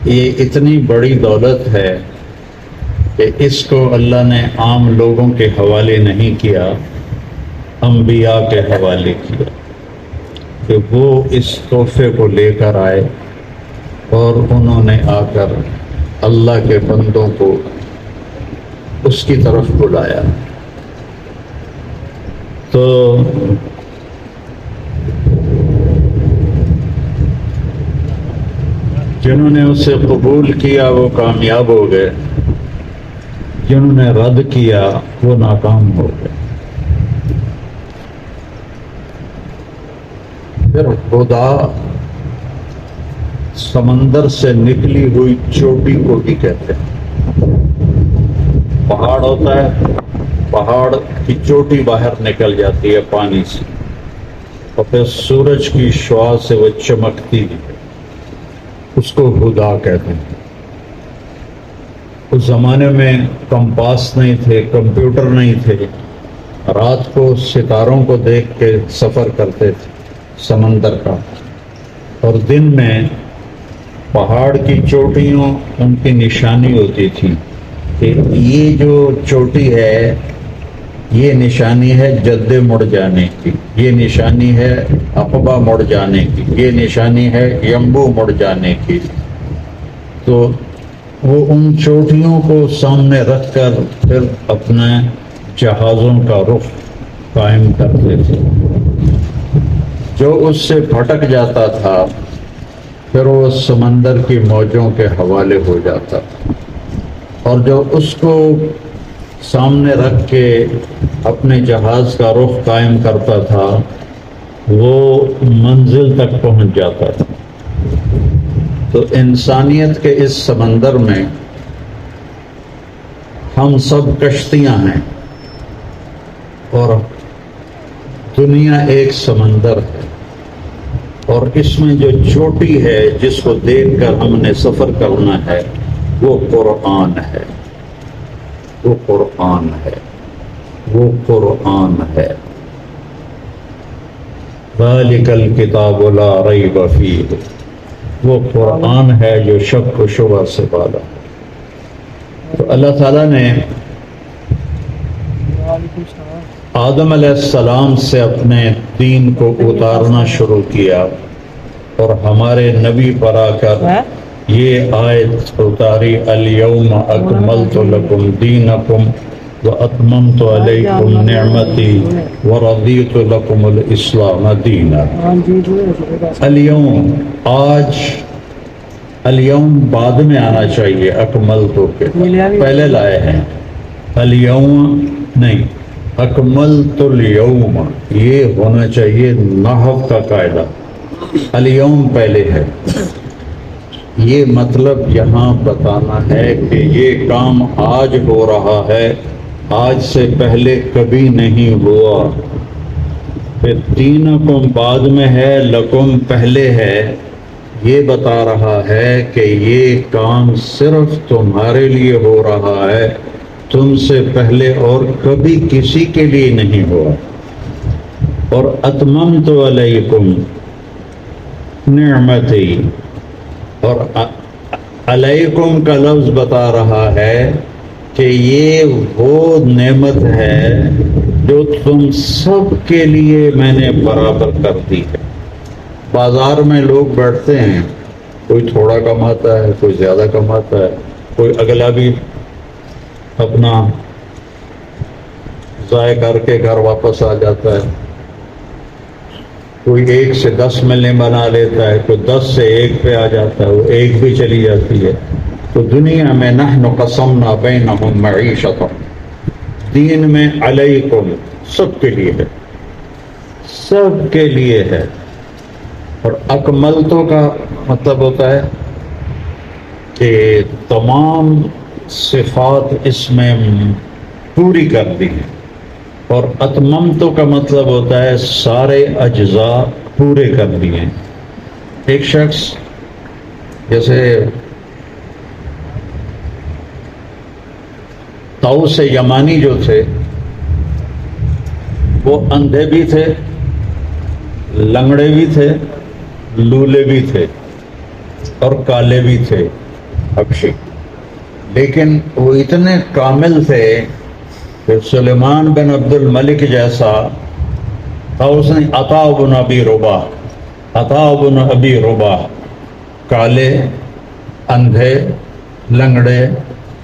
یہ اتنی بڑی دولت ہے کہ اس کو اللہ نے عام لوگوں کے حوالے نہیں کیا، انبیاء کے حوالے کیا کہ وہ اس تحفے کو لے کر آئے اور انہوں نے آ کر اللہ کے بندوں کو اس کی طرف بلایا۔ تو جنہوں نے اسے قبول کیا وہ کامیاب ہو گئے، جنہوں نے رد کیا وہ ناکام ہو گئے۔ پھر خدا سمندر سے نکلی ہوئی چوٹی کو بھی کہتے ہیں۔ پہاڑ ہوتا ہے، پہاڑ کی چوٹی باہر نکل جاتی ہے پانی سے، اور پھر سورج کی شعاع سے وہ چمکتی ہے، اس کو خدا کہتے ہیں۔ اس زمانے میں کمپاس نہیں تھے، کمپیوٹر نہیں تھے، رات کو ستاروں کو دیکھ کے سفر کرتے تھے سمندر کا، اور دن میں پہاڑ کی چوٹیوں ان کی نشانی ہوتی تھی کہ یہ جو چوٹی ہے یہ نشانی ہے جد مڑ جانے کی، یہ نشانی ہے عقبہ مڑ جانے کی، یہ نشانی ہے یمبو مڑ جانے کی۔ تو وہ ان چوٹیوں کو سامنے رکھ کر پھر اپنے جہازوں کا رخ قائم کرتے تھے۔ جو اس سے بھٹک جاتا تھا پھر وہ سمندر کی موجوں کے حوالے ہو جاتا تھا، اور جو اس کو سامنے رکھ کے اپنے جہاز کا رخ قائم کرتا تھا وہ منزل تک پہنچ جاتا تھا۔ تو انسانیت کے اس سمندر میں ہم سب کشتیاں ہیں، اور دنیا ایک سمندر ہے، اور اس میں جو چوٹی ہے جس کو دیکھ کر ہم نے سفر کرنا ہے وہ قرآن ہے، وہ قرآن ہے، وہ قرآن ہے۔ ذالک الکتاب لا ریب فیہ، وہ قرآن ہے جو شک و شبہ سے بالا۔ تو اللہ تعالیٰ نے آدم علیہ السلام سے اپنے دین کو اتارنا شروع کیا، اور ہمارے نبی پر آ کر یہ آیت اتاری، الیوم اکملت لکم دینکم واتممت علیکم نعمتی ورضیت لکم الاسلام دینا۔ الیوم، آج، الیوم بعد میں آنا چاہیے اکملت کے، پہلے لائے ہیں، الیوم نہیں، اکملت الیوم یہ ہونا چاہیے نحو کا قاعدہ، الیوم پہلے ہے۔ یہ مطلب یہاں بتانا ہے کہ یہ کام آج ہو رہا ہے، آج سے پہلے کبھی نہیں ہوا۔ پھر دینکم بعد میں ہے، لکم پہلے ہے، یہ بتا رہا ہے کہ یہ کام صرف تمہارے لیے ہو رہا ہے، تم سے پہلے اور کبھی کسی کے لیے نہیں ہوا۔ اور اتممت علیکم نعمتی، اور علیکم کا لفظ بتا رہا ہے کہ یہ وہ نعمت ہے جو تم سب کے لیے میں نے برابر کر دی ہے۔ بازار میں لوگ بیٹھتے ہیں، کوئی تھوڑا کماتا ہے، کوئی زیادہ کماتا ہے، کوئی اگلا بھی اپنا ضائع کر کے گھر واپس آ جاتا ہے، کوئی 1 سے 10 ملنے بنا لیتا ہے، کوئی 10 سے 1 پہ آ جاتا ہے، وہ 1 بھی چلی جاتی ہے۔ تو دنیا میں نحن قسمنا بینہم معیشتہم، دین میں علیکم سب کے لیے ہے، سب کے لیے ہے۔ اور اکملتو کا مطلب ہوتا ہے کہ تمام صفات اس میں پوری کر دی ہیں، اور اتممتو کا مطلب ہوتا ہے سارے اجزاء پورے کر دیے۔ ایک شخص جیسے طاؤس یمانی جو تھے وہ اندھے بھی تھے، لنگڑے بھی تھے، لولے بھی تھے، اور کالے بھی تھے، حبشی، لیکن وہ اتنے کامل تھے کہ سلیمان بن عبد الملک جیسا تھا اس نے عطا بن ابی رباح، کالے، اندھے، لنگڑے،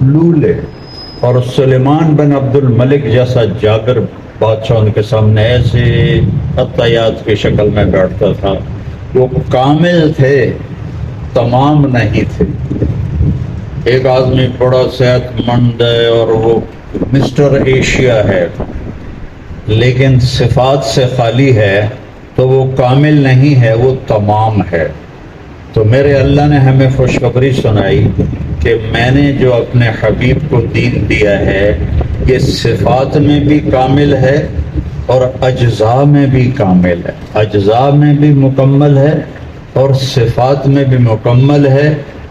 لولے، اور سلیمان بن عبد الملک جیسا جاگر بادشاہ ان کے سامنے ایسے عطیات کی شکل میں بیٹھتا تھا. وہ کامل تھے، تمام نہیں تھے. ایک آدمی بڑا صحت مند ہے اور وہ مسٹر ایشیا ہے، لیکن صفات سے خالی ہے تو وہ کامل نہیں ہے، وہ تمام ہے. تو میرے اللہ نے ہمیں خوشخبری سنائی کہ میں نے جو اپنے حبیب کو دین دیا ہے یہ صفات میں بھی کامل ہے اور اجزاء میں بھی کامل ہے، اجزاء میں بھی مکمل ہے اور صفات میں بھی مکمل ہے.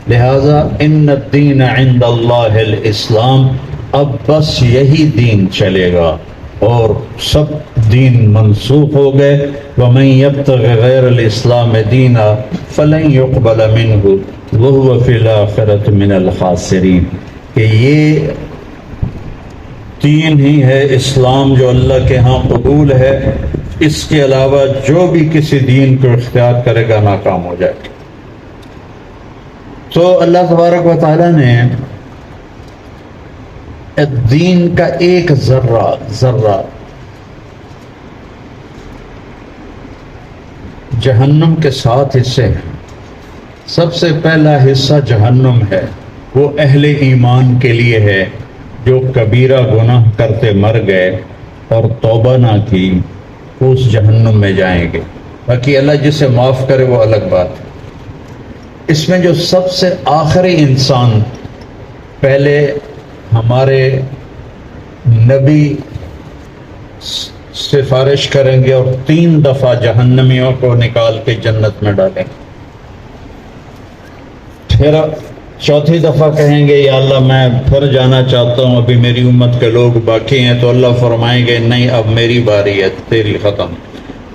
لہذا ان الدین عند اللہ الاسلام، اب بس یہی دین چلے گا اور سب دین منسوخ ہو گئے. وَمَن يَبْتَغِ غَيْرَ الْإِسْلَامِ دِينًا فَلَن يُقْبَلَ مِنْهُ وَهُوَ فِي الْآخِرَةِ مِنَ الْخَاسِرِينَ. کہ یہ دین ہی ہے اسلام جو اللہ کے ہاں قبول ہے، اس کے علاوہ جو بھی کسی دین کو اختیار کرے گا ناکام ہو جائے گا. تو اللہ تبارک و تعالیٰ نے دین کا ایک ذرہ جہنم کے 7 حصے ہیں. سب سے پہلا حصہ جہنم ہے، وہ اہل ایمان کے لیے ہے جو کبیرہ گناہ کرتے مر گئے اور توبہ نہ کی، وہ اس جہنم میں جائیں گے. باقی اللہ جسے معاف کرے وہ الگ بات ہے. اس میں جو سب سے آخری انسان، پہلے ہمارے نبی سفارش کریں گے اور 3 دفعہ جہنمیوں کو نکال کے جنت میں ڈالیں گے. پھر 4تھی دفعہ کہیں گے یا اللہ میں پھر جانا چاہتا ہوں، ابھی میری امت کے لوگ باقی ہیں. تو اللہ فرمائیں گے نہیں اب میری باری ہے، تیری ختم.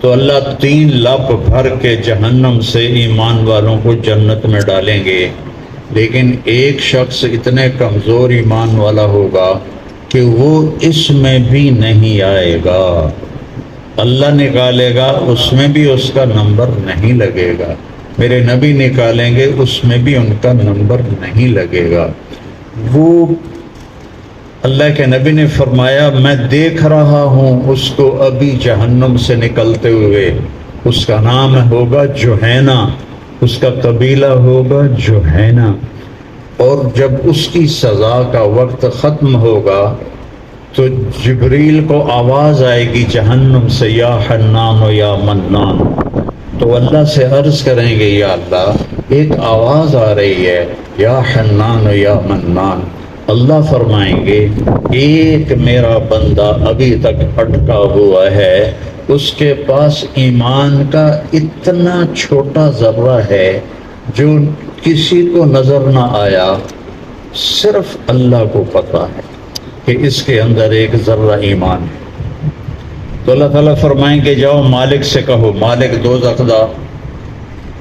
تو اللہ 3 لپ بھر کے جہنم سے ایمان والوں کو جنت میں ڈالیں گے. لیکن ایک شخص اتنے کمزور ایمان والا ہوگا کہ وہ اس میں بھی نہیں آئے گا. اللہ نکالے گا، اس میں بھی اس کا نمبر نہیں لگے گا. میرے نبی نکالیں گے، اس میں بھی ان کا نمبر نہیں لگے گا. وہ اللہ کے نبی نے فرمایا میں دیکھ رہا ہوں اس کو ابھی جہنم سے نکلتے ہوئے. اس کا نام ہوگا جوہینہ، اس کا قبیلہ ہوگا جوہینہ. اور جب اس کی سزا کا وقت ختم ہوگا تو جبریل کو آواز آئے گی جہنم سے، یا حنان و یا منان. تو اللہ سے عرض کریں گے یا اللہ ایک آواز آ رہی ہے یا حنان و یا منان. اللہ فرمائیں گے ایک میرا بندہ ابھی تک اٹکا ہوا ہے، اس کے پاس ایمان کا اتنا چھوٹا ذرہ ہے جو کسی کو نظر نہ آیا، صرف اللہ کو پتا ہے کہ اس کے اندر ایک ذرہ ایمان ہے. تو اللہ تعالیٰ فرمائیں کہ جاؤ مالک سے کہو، مالک دوزخ دا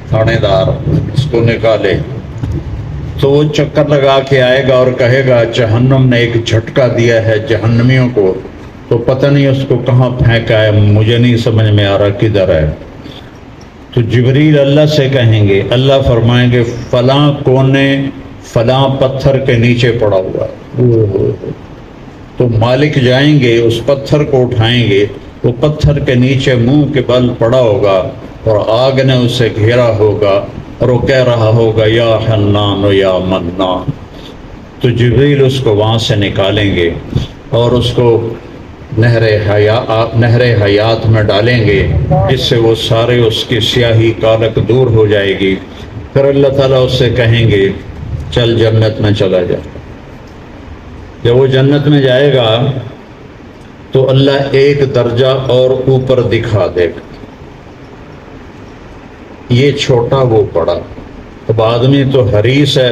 تھانے دار اس کو نکالے. تو وہ چکر لگا کے آئے گا اور کہے گا جہنم نے ایک جھٹکا دیا ہے جہنمیوں کو، تو پتہ نہیں اس کو کہاں پھینکا ہے، مجھے نہیں سمجھ میں آ رہا کدھر ہے. تو جبریل اللہ سے کہیں گے، اللہ فرمائیں گے فلاں کونے فلاں پتھر کے نیچے پڑا ہوا ہے. تو مالک جائیں گے اس پتھر کو اٹھائیں گے، وہ پتھر کے نیچے منہ کے بل پڑا ہوگا اور آگ نے اسے گھیرا ہوگا اور وہ کہہ رہا ہوگا یا حنان و یا منان. تو جبریل اس کو وہاں سے نکالیں گے اور اس کو نہر حیات میں ڈالیں گے، جس سے وہ سارے اس کی سیاہی کالک دور ہو جائے گی. پھر اللہ تعالیٰ اس سے کہیں گے چل جنت میں چلا جا. جب وہ جنت میں جائے گا تو اللہ ایک درجہ اور اوپر دکھا دے گا، یہ چھوٹا وہ بڑا. اب آدمی تو حریص ہے،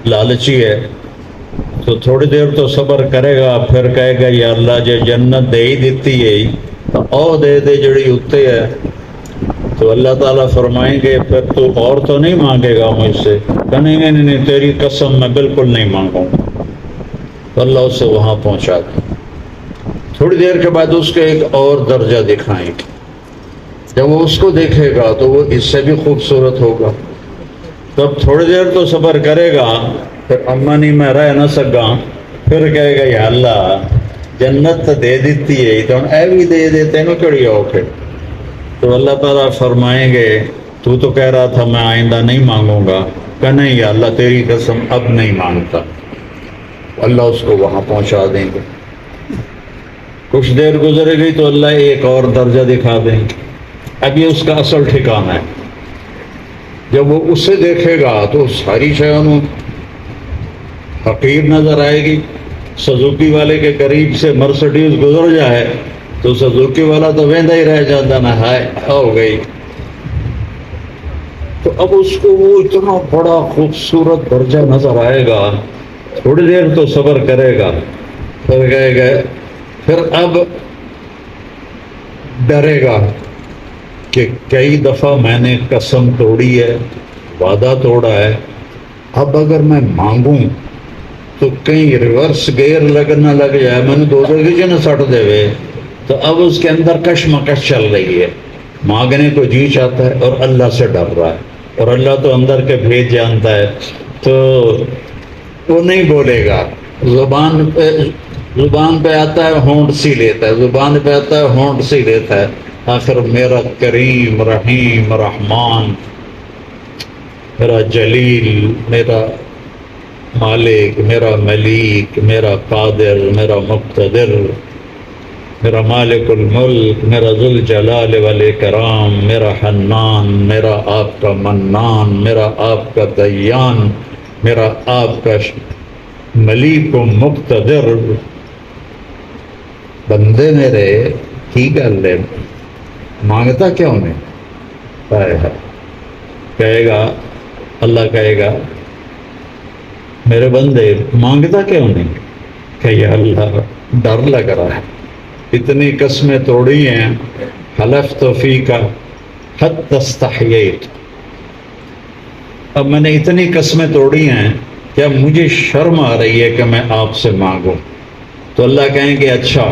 لالچی ہے، تو تھوڑی دیر تو صبر کرے گا، پھر کہے گا یا اللہ جے جنت دے ہی دیتی ہے تو او دے دے جڑی اتنے ہے. تو تو اللہ تعالیٰ فرمائیں گے پھر تو اور تو نہیں مانگے گا مجھ سے؟ کہ نہیں تیری قسم میں بالکل نہیں مانگوں گا۔ تو اللہ اسے وہاں پہنچا دے۔ تھوڑی دیر کے بعد اس کے ایک اور درجہ دکھائیں گے، جب وہ اس کو دیکھے گا تو وہ اس سے بھی خوبصورت ہوگا۔ تب تھوڑی دیر تو صبر کرے گا، پھر اما نہیں میں رہ نہ سکا، پھر کہے گا یا اللہ جنت تو دے دیتی ہے تو اے بھی دے دیتے نا کڑی ہو کے۔ تو اللہ تعالیٰ فرمائیں گے تو کہہ رہا تھا میں آئندہ نہیں مانگوں گا، کہ نہیں یا اللہ تیری قسم اب نہیں مانگتا۔ اللہ اس کو وہاں پہنچا دیں گے۔ کچھ دیر گزرے گئی تو اللہ ایک اور درجہ دکھا دیں گے، اب یہ اس کا اصل ٹھکانہ ہے۔ جب وہ اسے دیکھے گا تو ساری شیوں حقیر نظر آئے گی۔ سزوکی والے کے قریب سے مرسڈیز گزر جائے تو سزوکی والا تو ویندا ہی رہ جاتا نا، ہائے ہو گئی۔ تو اب اس کو وہ اتنا بڑا خوبصورت درجہ نظر آئے گا، تھوڑی دیر تو صبر کرے گا، پھر کہے گا، پھر اب ڈرے گا کہ کئی دفعہ میں نے قسم توڑی ہے، وعدہ توڑا ہے، اب اگر میں مانگوں تو کہیں ریورس گیئر نہ لگ جائے، میں نے دو نہ سٹ دے وے۔ تو اب اس کے اندر کشمکش چل رہی ہے، مانگنے کو جی چاہتا ہے اور اللہ سے ڈر رہا ہے، اور اللہ تو اندر کے بھید جانتا ہے، تو وہ نہیں بولے گا۔ زبان پہ آتا ہے ہونٹ سی لیتا ہے، زبان پہ آتا ہے ہونٹ سی لیتا ہے، آخر میرا کریم رحیم رحمان، میرا جلیل، میرا مالک، میرا ملیک، میرا قادر، میرا مقتدر، میرا مالک الملک، میرا ذو الجلال والاکرام، میرا حنان، میرا آپ کا منان، میرا آپ کا دیان، میرا آپ کا ملیک و مقتدر۔ بندے میرے کی گل ہے، مانگتا کیوں نہیں؟ کہے گا اللہ، کہے گا میرے بندے مانگتا کیوں نہیں؟ کہ یا اللہ ڈر لگ رہا ہے، اتنی قسمیں توڑی ہیں، حلفت فیک حتی استحییت، اب میں نے اتنی قسمیں توڑی ہیں کہ اب مجھے شرم آ رہی ہے کہ میں آپ سے مانگوں۔ تو اللہ کہیں گے اچھا،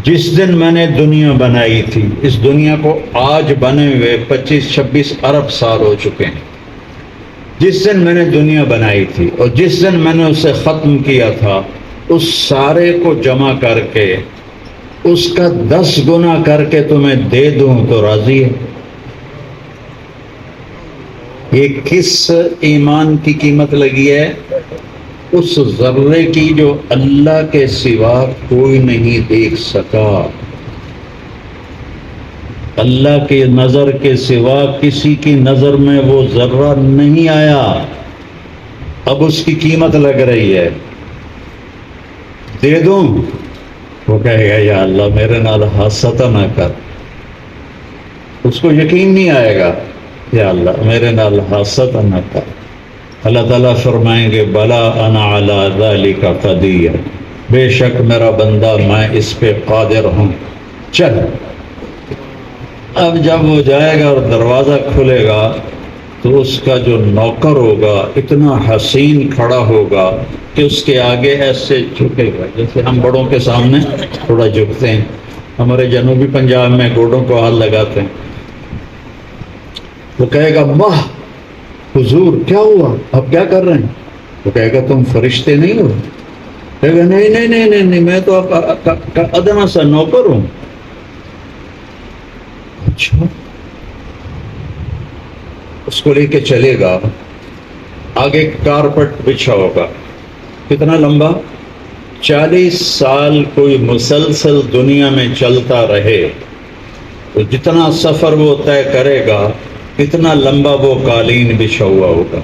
جس دن میں نے دنیا بنائی تھی، اس دنیا کو آج بنے ہوئے 25-26 ارب سال ہو چکے ہیں، جس دن میں نے دنیا بنائی تھی اور جس دن میں نے اسے ختم کیا تھا، اس سارے کو جمع کر کے اس کا 10 گنا کر کے تمہیں دے دوں تو راضی ہے؟ یہ کس ایمان کی قیمت لگی ہے؟ اس ذرے کی جو اللہ کے سوا کوئی نہیں دیکھ سکا، اللہ کے نظر کے سوا کسی کی نظر میں وہ ذرہ نہیں آیا، اب اس کی قیمت لگ رہی ہے، دے دوں؟ وہ کہے گا یا اللہ میرے نال حادثہ نہ کر، اس کو یقین نہیں آئے گا، یا اللہ میرے نال حادثہ نہ کر۔ اللہ تعالیٰ فرمائیں گے بلا انا علی ذلک قدیر، بے شک میرا بندہ میں اس پہ قادر ہوں، چل۔ اب جب وہ جائے گا اور دروازہ کھلے گا تو اس کا جو نوکر ہوگا اتنا حسین کھڑا ہوگا کہ اس کے آگے ایسے جھکے گا، جیسے ہم بڑوں کے سامنے تھوڑا جھکتے ہیں، ہمارے جنوبی پنجاب میں گوڑوں کو ہاتھ لگاتے ہیں۔ وہ کہے گا واہ حضور کیا ہوا، اب کیا کر رہے ہیں؟ وہ کہے گا تم فرشتے نہیں ہو؟ کہے گا نہیں نہیں نہیں نہیں نہیں، میں تو ادنا سا نوکر ہوں۔ اچھا، اس کو لے کے چلے گا، آگے کارپٹ بچھا ہوگا، کتنا لمبا؟ 40 سال کوئی مسلسل دنیا میں چلتا رہے تو جتنا سفر وہ طے کرے گا اتنا لمبا وہ قالین بچھا ہوا ہوگا،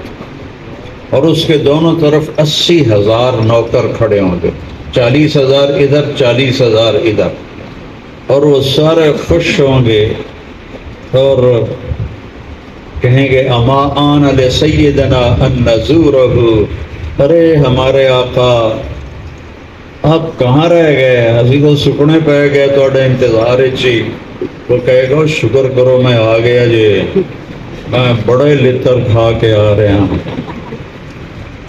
اور اس کے دونوں طرف 80,000 نوکر کھڑے ہوں گے، 40,000 ادھر 40,000 ادھر، اور وہ سارے خوش ہوں گے اور کہیں گے اما آن لسیدنا ان نزورہ، ارے ہمارے آقا آپ کہاں رہ گئے، اسی تو سکنے پہ گئے توڑے انتظار چی، وہ کہے گا شکر کرو میں آ گیا جی، میں بڑے لطر کھا کے آ رہے ہیں.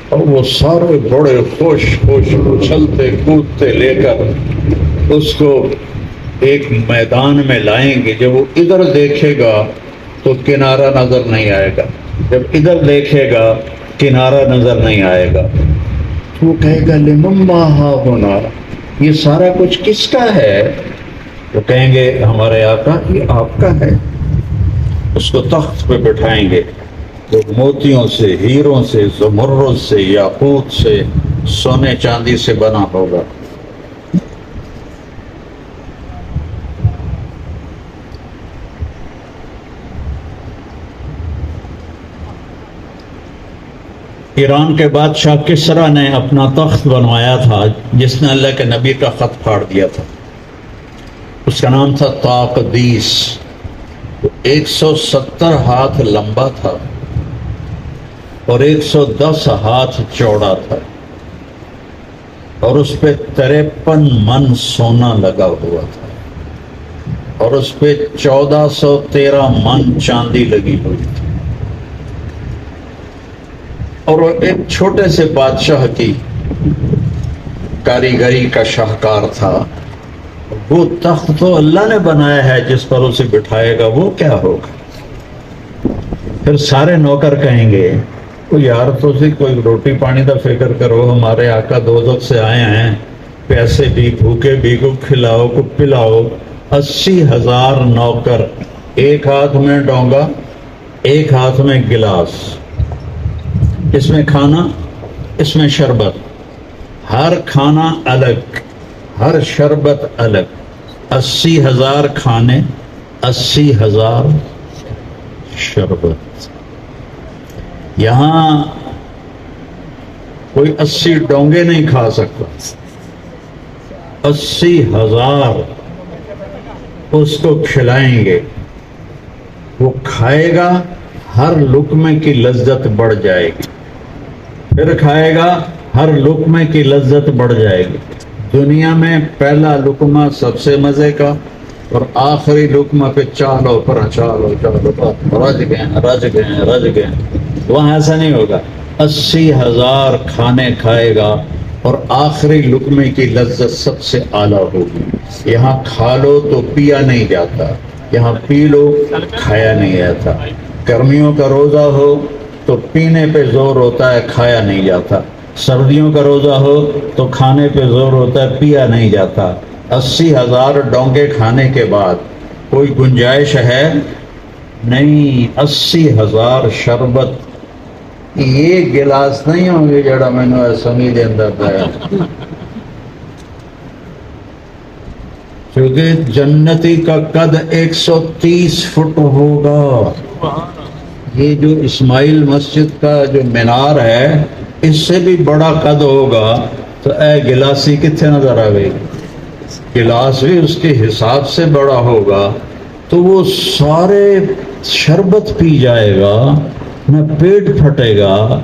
اور وہ سارے بڑے خوش خوش اچھلتے کودتے لے کر اس کو ایک میدان میں لائیں گے. جب وہ ادھر دیکھے گا تو کنارہ نظر نہیں آئے گا، جب ادھر دیکھے گا کنارہ نظر نہیں آئے گا. وہ کہے گا لمما ہا ہونا، یہ سارا کچھ کس کا ہے؟ وہ کہیں گے ہمارے آقا یہ آپ کا ہے. اس کو تخت پہ بٹھائیں گے، وہ موتیوں سے، ہیروں سے، زمرد سے، یاقوت سے، سونے چاندی سے بنا ہوگا. ایران کے بادشاہ کسرا نے اپنا تخت بنوایا تھا جس نے اللہ کے نبی کا خط پھاڑ دیا تھا. اس کا نام تھا طاقدیس. 170 ہاتھ لمبا تھا اور 110 ہاتھ چوڑا تھا، اور اس پہ 53 من سونا لگا ہوا تھا، اور اس پہ 1413 من چاندی لگی ہوئی تھی. اور وہ ایک چھوٹے سے بادشاہ کی کاریگری کا شاہکار تھا. وہ تخت تو اللہ نے بنایا ہے، جس پر اسے بٹھائے گا وہ کیا ہوگا؟ پھر سارے نوکر کہیں گے وہ یار تو اسی کوئی روٹی پانی کا فکر کرو، ہمارے آقا دوزخ سے آئے ہیں، پیسے بھی بھوکے بھی کو کھلاؤ کو پلاؤ. 80,000 نوکر، ایک ہاتھ میں ڈونگا ایک ہاتھ میں گلاس، اس میں کھانا اس میں شربت، ہر کھانا الگ ہر شربت الگ. 80,000 کھانے، 80,000 شربت. یہاں کوئی 80 ڈونگے نہیں کھا سکتا. 80,000 اس کو کھلائیں گے، وہ کھائے گا، ہر لقمے کی لذت بڑھ جائے گی، پھر کھائے گا، ہر لقمے کی لذت بڑھ جائے گی. دنیا میں پہلا لقمہ سب سے مزے کا، اور آخری لقمہ پہ چالو پر چالو رج گئے. وہاں ایسا نہیں ہوگا. 80,000 کھانے کھائے گا اور آخری لقمے کی لذت سب سے اعلیٰ ہوگی. یہاں کھا لو تو پیا نہیں جاتا، یہاں پی لو کھایا نہیں جاتا. گرمیوں کا روزہ ہو تو پینے پہ زور ہوتا ہے، کھایا نہیں جاتا. سردیوں کا روزہ ہو تو کھانے پہ زور ہوتا ہے، پیا نہیں جاتا. 80,000 ڈونگے کھانے کے بعد کوئی گنجائش ہے نہیں. 80,000 شربت. یہ گلاس نہیں ہوں گے جڑا میں نے سنی دے اندر دایا، کیونکہ جنتی کا قد 130 فٹ ہوگا. یہ جو اسماعیل مسجد کا جو مینار ہے اس سے بھی بڑا قد ہوگا. تو اے گلاسی کتنے نظر آئے؟ گلاس بھی اس کے حساب سے بڑا ہوگا. تو وہ سارے شربت پی جائے گا، نہ پیٹ پھٹے گا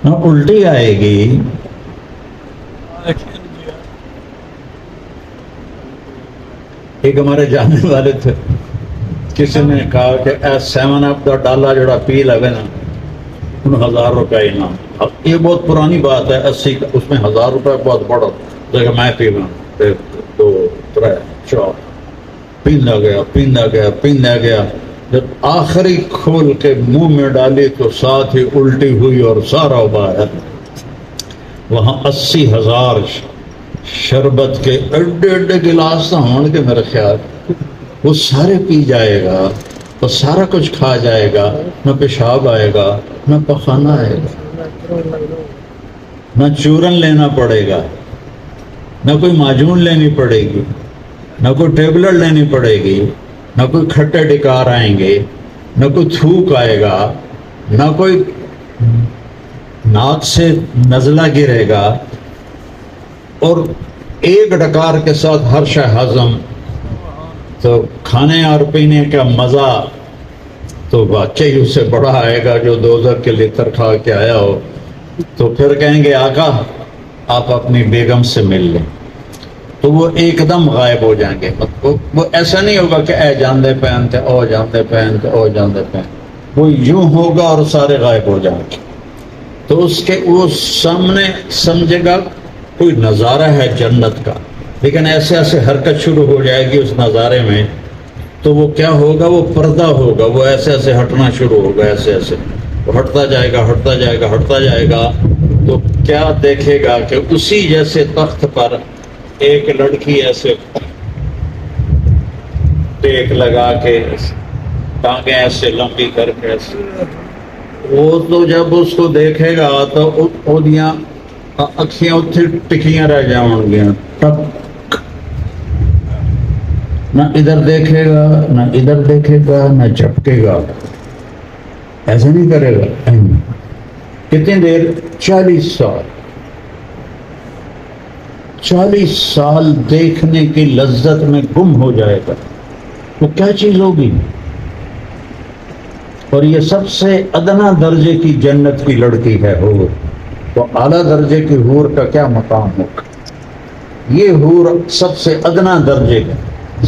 نہ الٹی آئے گی. ایک ہمارے جاننے والے تھے، کسی نے کہا کہ اے 7 اپ دا ڈالا جڑا پی لگے نا 1000 روپے انعام. اب یہ بہت پرانی بات ہے. 80 کا اس میں 1000 روپے بہت بڑا. دیکھا میں پی لوں 1 2 3 4 پیندا گیا. جب آخری کھول کے منہ میں ڈالی تو ساتھ ہی الٹی ہوئی اور سارا باہر. وہاں 80,000 شربت کے ایڈے گلاس نہ ہون کے میرے خیال وہ سارے پی جائے گا، وہ سارا کچھ کھا جائے گا. نہ پیشاب آئے گا نہ پخانہ آئے گا، نہ چورن لینا پڑے گا، نہ کوئی معجون لینی پڑے گی، نہ کوئی ٹیبلٹ لینی پڑے گی، نہ کوئی کھٹے ڈکار آئیں گے، نہ کوئی تھوک آئے گا، نہ کوئی ناک سے نزلہ گرے گا. اور ایک ڈکار کے ساتھ ہر شے ہضم. تو کھانے اور پینے کا مزہ تو واقعی اس سے بڑا آئے گا جو دوزخ کے لطر کھا کے آیا ہو. تو پھر کہیں گے آقا آپ اپنی بیگم سے مل لیں. تو تو وہ ایک دم غائب ہو جائیں گے. وہ ایسا نہیں ہوگا کہ اے جاندے پہنتے او جاندے پہنتے او جاندے پہنتے، وہ یوں ہوگا اور سارے غائب ہو جائیں گے. تو اس کے وہ سامنے سمجھے گا کوئی نظارہ ہے جنت کا، لیکن ایسے ایسے حرکت شروع ہو جائے گی اس نظارے میں، تو وہ کیا ہوگا، وہ پردہ ہوگا، وہ ایسے ایسے ہٹنا شروع ہوگا، ایسے ایسے وہ ہٹتا جائے گا ہٹتا جائے گا ہٹتا جائے گا. تو کیا دیکھے گا کہ اسی جیسے تخت پر ایک لڑکی ایسے ٹیک لگا کے ٹانگیں ایسے لمبی کر کے ایسے، وہ تو جب اس کو دیکھے گا تو اودیاں اکھیاں اتھے ٹکیاں رہ جاؤں گیاں، ٹک، نہ ادھر دیکھے گا نہ ادھر دیکھے گا نہ جھپکے گا، ایسا نہیں کرے گا. کتنی دیر؟ 40 سال. 40 سال دیکھنے کی لذت میں گم ہو جائے گا. وہ کیا چیز ہوگی؟ اور یہ سب سے ادنا درجے کی جنت کی لڑکی ہے حور، تو اعلیٰ درجے کی حور کا کیا مقام ہوگا؟ یہ حور سب سے ادنا درجے کا،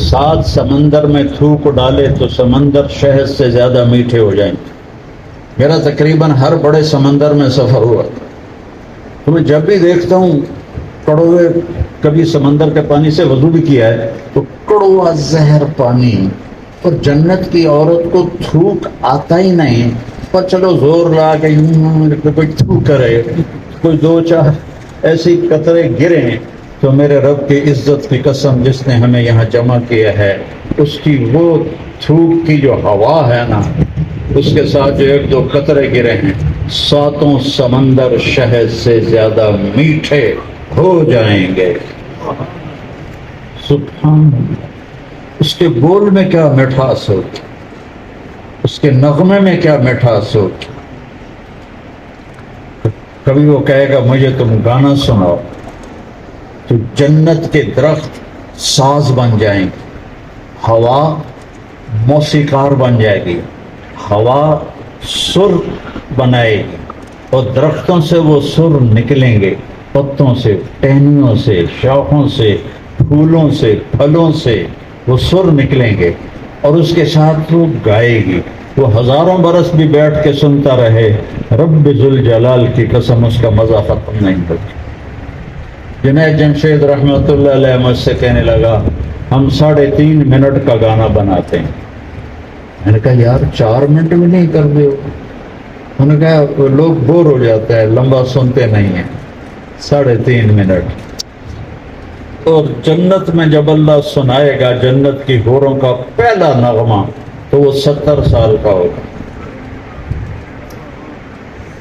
7 سمندر میں تھوک ڈالے تو سمندر شہد سے زیادہ میٹھے ہو جائیں گے. میرا تقریباً ہر بڑے سمندر میں سفر ہوا، تو میں جب بھی دیکھتا ہوں کڑوے، کبھی سمندر کے پانی سے وضو بھی کیا ہے تو کڑوا زہر پانی، اور جنت کی عورت کو تھوک آتا ہی نہیں، پر چلو زور لا کے کوئی تھوک کرے، کوئی 2-4 ایسی قطرے گریں تو میرے رب کی عزت کی قسم جس نے ہمیں یہاں جمع کیا ہے، اس کی وہ تھوک کی جو ہوا ہے نا، اس کے ساتھ جو 1-2 قطرے گرے ہیں، 7 سمندر شہد سے زیادہ میٹھے ہو جائیں گے. سبحان اللہ. اس کے بول میں کیا مٹھاس ہوگی، اس کے نغمے میں کیا مٹھاس ہوگی. کبھی وہ کہے گا مجھے تم گانا سناؤ، تو جنت کے درخت ساز بن جائیں گے، ہوا موسیقار بن جائے گی، ہوا سر بنائے گی، اور درختوں سے وہ سر نکلیں گے، پتوں سے، ٹہنیوں سے، شاخوں سے، پھولوں سے، پھلوں سے وہ سر نکلیں گے، اور اس کے ساتھ وہ گائے گی. وہ ہزاروں برس بھی بیٹھ کے سنتا رہے، رب ذوالجلال کی قسم اس کا مزہ ختم نہیں ہوگا. جنید جمشید رحمۃ اللہ علیہ مجھ سے کہنے لگا ہم 3.5 منٹ کا گانا بناتے ہیں. میں نے کہا یار 4 منٹ بھی نہیں کر دے. انہوں نے کہا لوگ بور ہو جاتا ہے، لمبا سنتے نہیں ہیں. 3.5 منٹ. اور جنت میں جب اللہ سنائے گا جنت کی حوروں کا پہلا نغمہ تو وہ 70 سال کا ہوگا.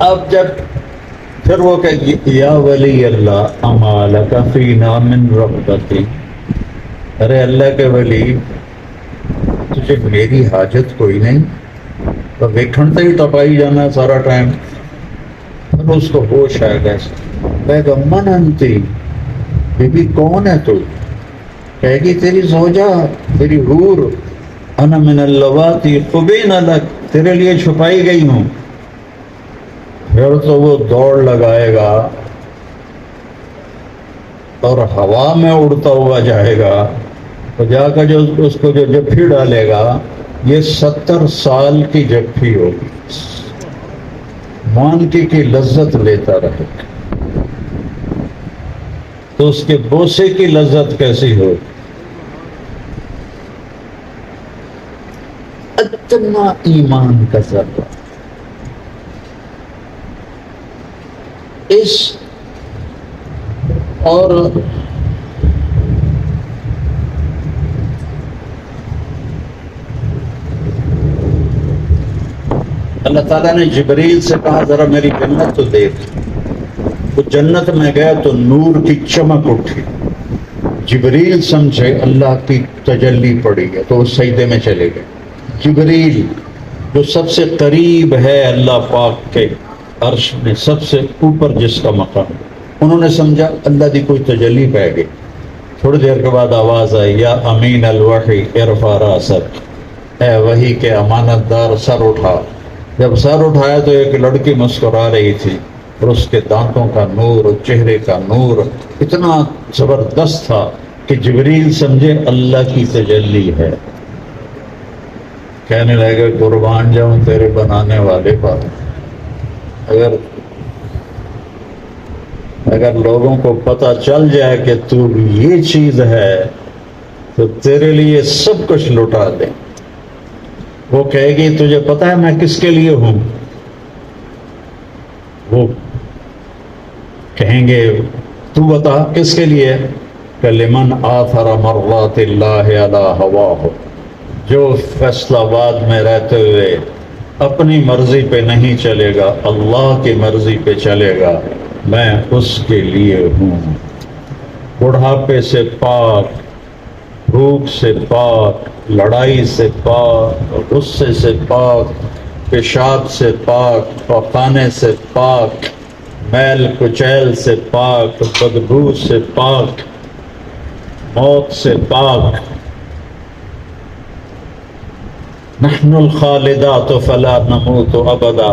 اب جب پھر وہ کہ یا ولی اللہ اما لک فینا من رغبتی، ارے اللہ کے ولی تجھے میری حاجت کوئی نہیں، تو ویکھنتے ہی ٹپائی جانا سارا ٹائم. پھر اس کو ہوش آئے گا، کہے گا من انتی، بی بی کون ہے تو؟ کہے گی تیری زوجہ، تیری حور. انا من اللواتی قبین لک، تیرے لیے چھپائی گئی ہوں. پھر تو وہ دوڑ لگائے گا اور ہوا میں اڑتا ہوا جائے گا، تو جا کر جو اس کو جو جپھی ڈالے گا یہ 70 سال کی جپھی ہوگی. مانکی کی لذت لیتا رہے گا، تو اس کے بوسے کی لذت کیسی ہو. اتنا ایمان کا ذرہ اس. اور اللہ تعالیٰ نے جبریل سے کہا ذرا میری جنت تو دیکھ. وہ جنت میں گیا تو نور کی چمک اٹھی. جبریل سمجھے اللہ کی تجلی پڑی ہے تو وہ سجدے میں چلے گئے. جبریل جو سب سے قریب ہے اللہ پاک کے عرش میں، سب سے اوپر جس کا مقام، انہوں نے سمجھا اللہ دی کوئی تجلی پہ گئی. تھوڑی دیر کے بعد آواز آئی یا امین الوحی ارفع راسک، اے وحی کے امانت دار سر اٹھا. جب سر اٹھایا تو ایک لڑکی مسکرا رہی تھی، اور اس کے دانتوں کا نور اور چہرے کا نور اتنا زبردست تھا کہ کہ جبریل سمجھے اللہ کی تجلی ہے، کہنے لگے قربان جاؤں تیرے بنانے والے پر۔ اگر لوگوں کو پتہ چل جائے کہ تو یہ چیز ہے تو تیرے لیے سب کچھ لٹا دیں۔ وہ کہے گی تجھے پتہ ہے میں کس کے لیے ہوں؟ وہ کہیں گے تو بتا کس کے لیے؟ کہ لمن آثر مرضات اللہ علی ہواہ، جو فیصلہ باد میں رہتے ہوئے اپنی مرضی پہ نہیں چلے گا، اللہ کی مرضی پہ چلے گا، میں اس کے لیے ہوں۔ بڑھاپے سے پاک، بھوک سے پاک، لڑائی سے پاک، غصے سے پاک، پیشاب سے پاک، پخانے سے پاک، میل کچیل سے پاک، بدبو سے پاک، موت سے پاک۔ نحن الخالدات فلا نموت ابدا۔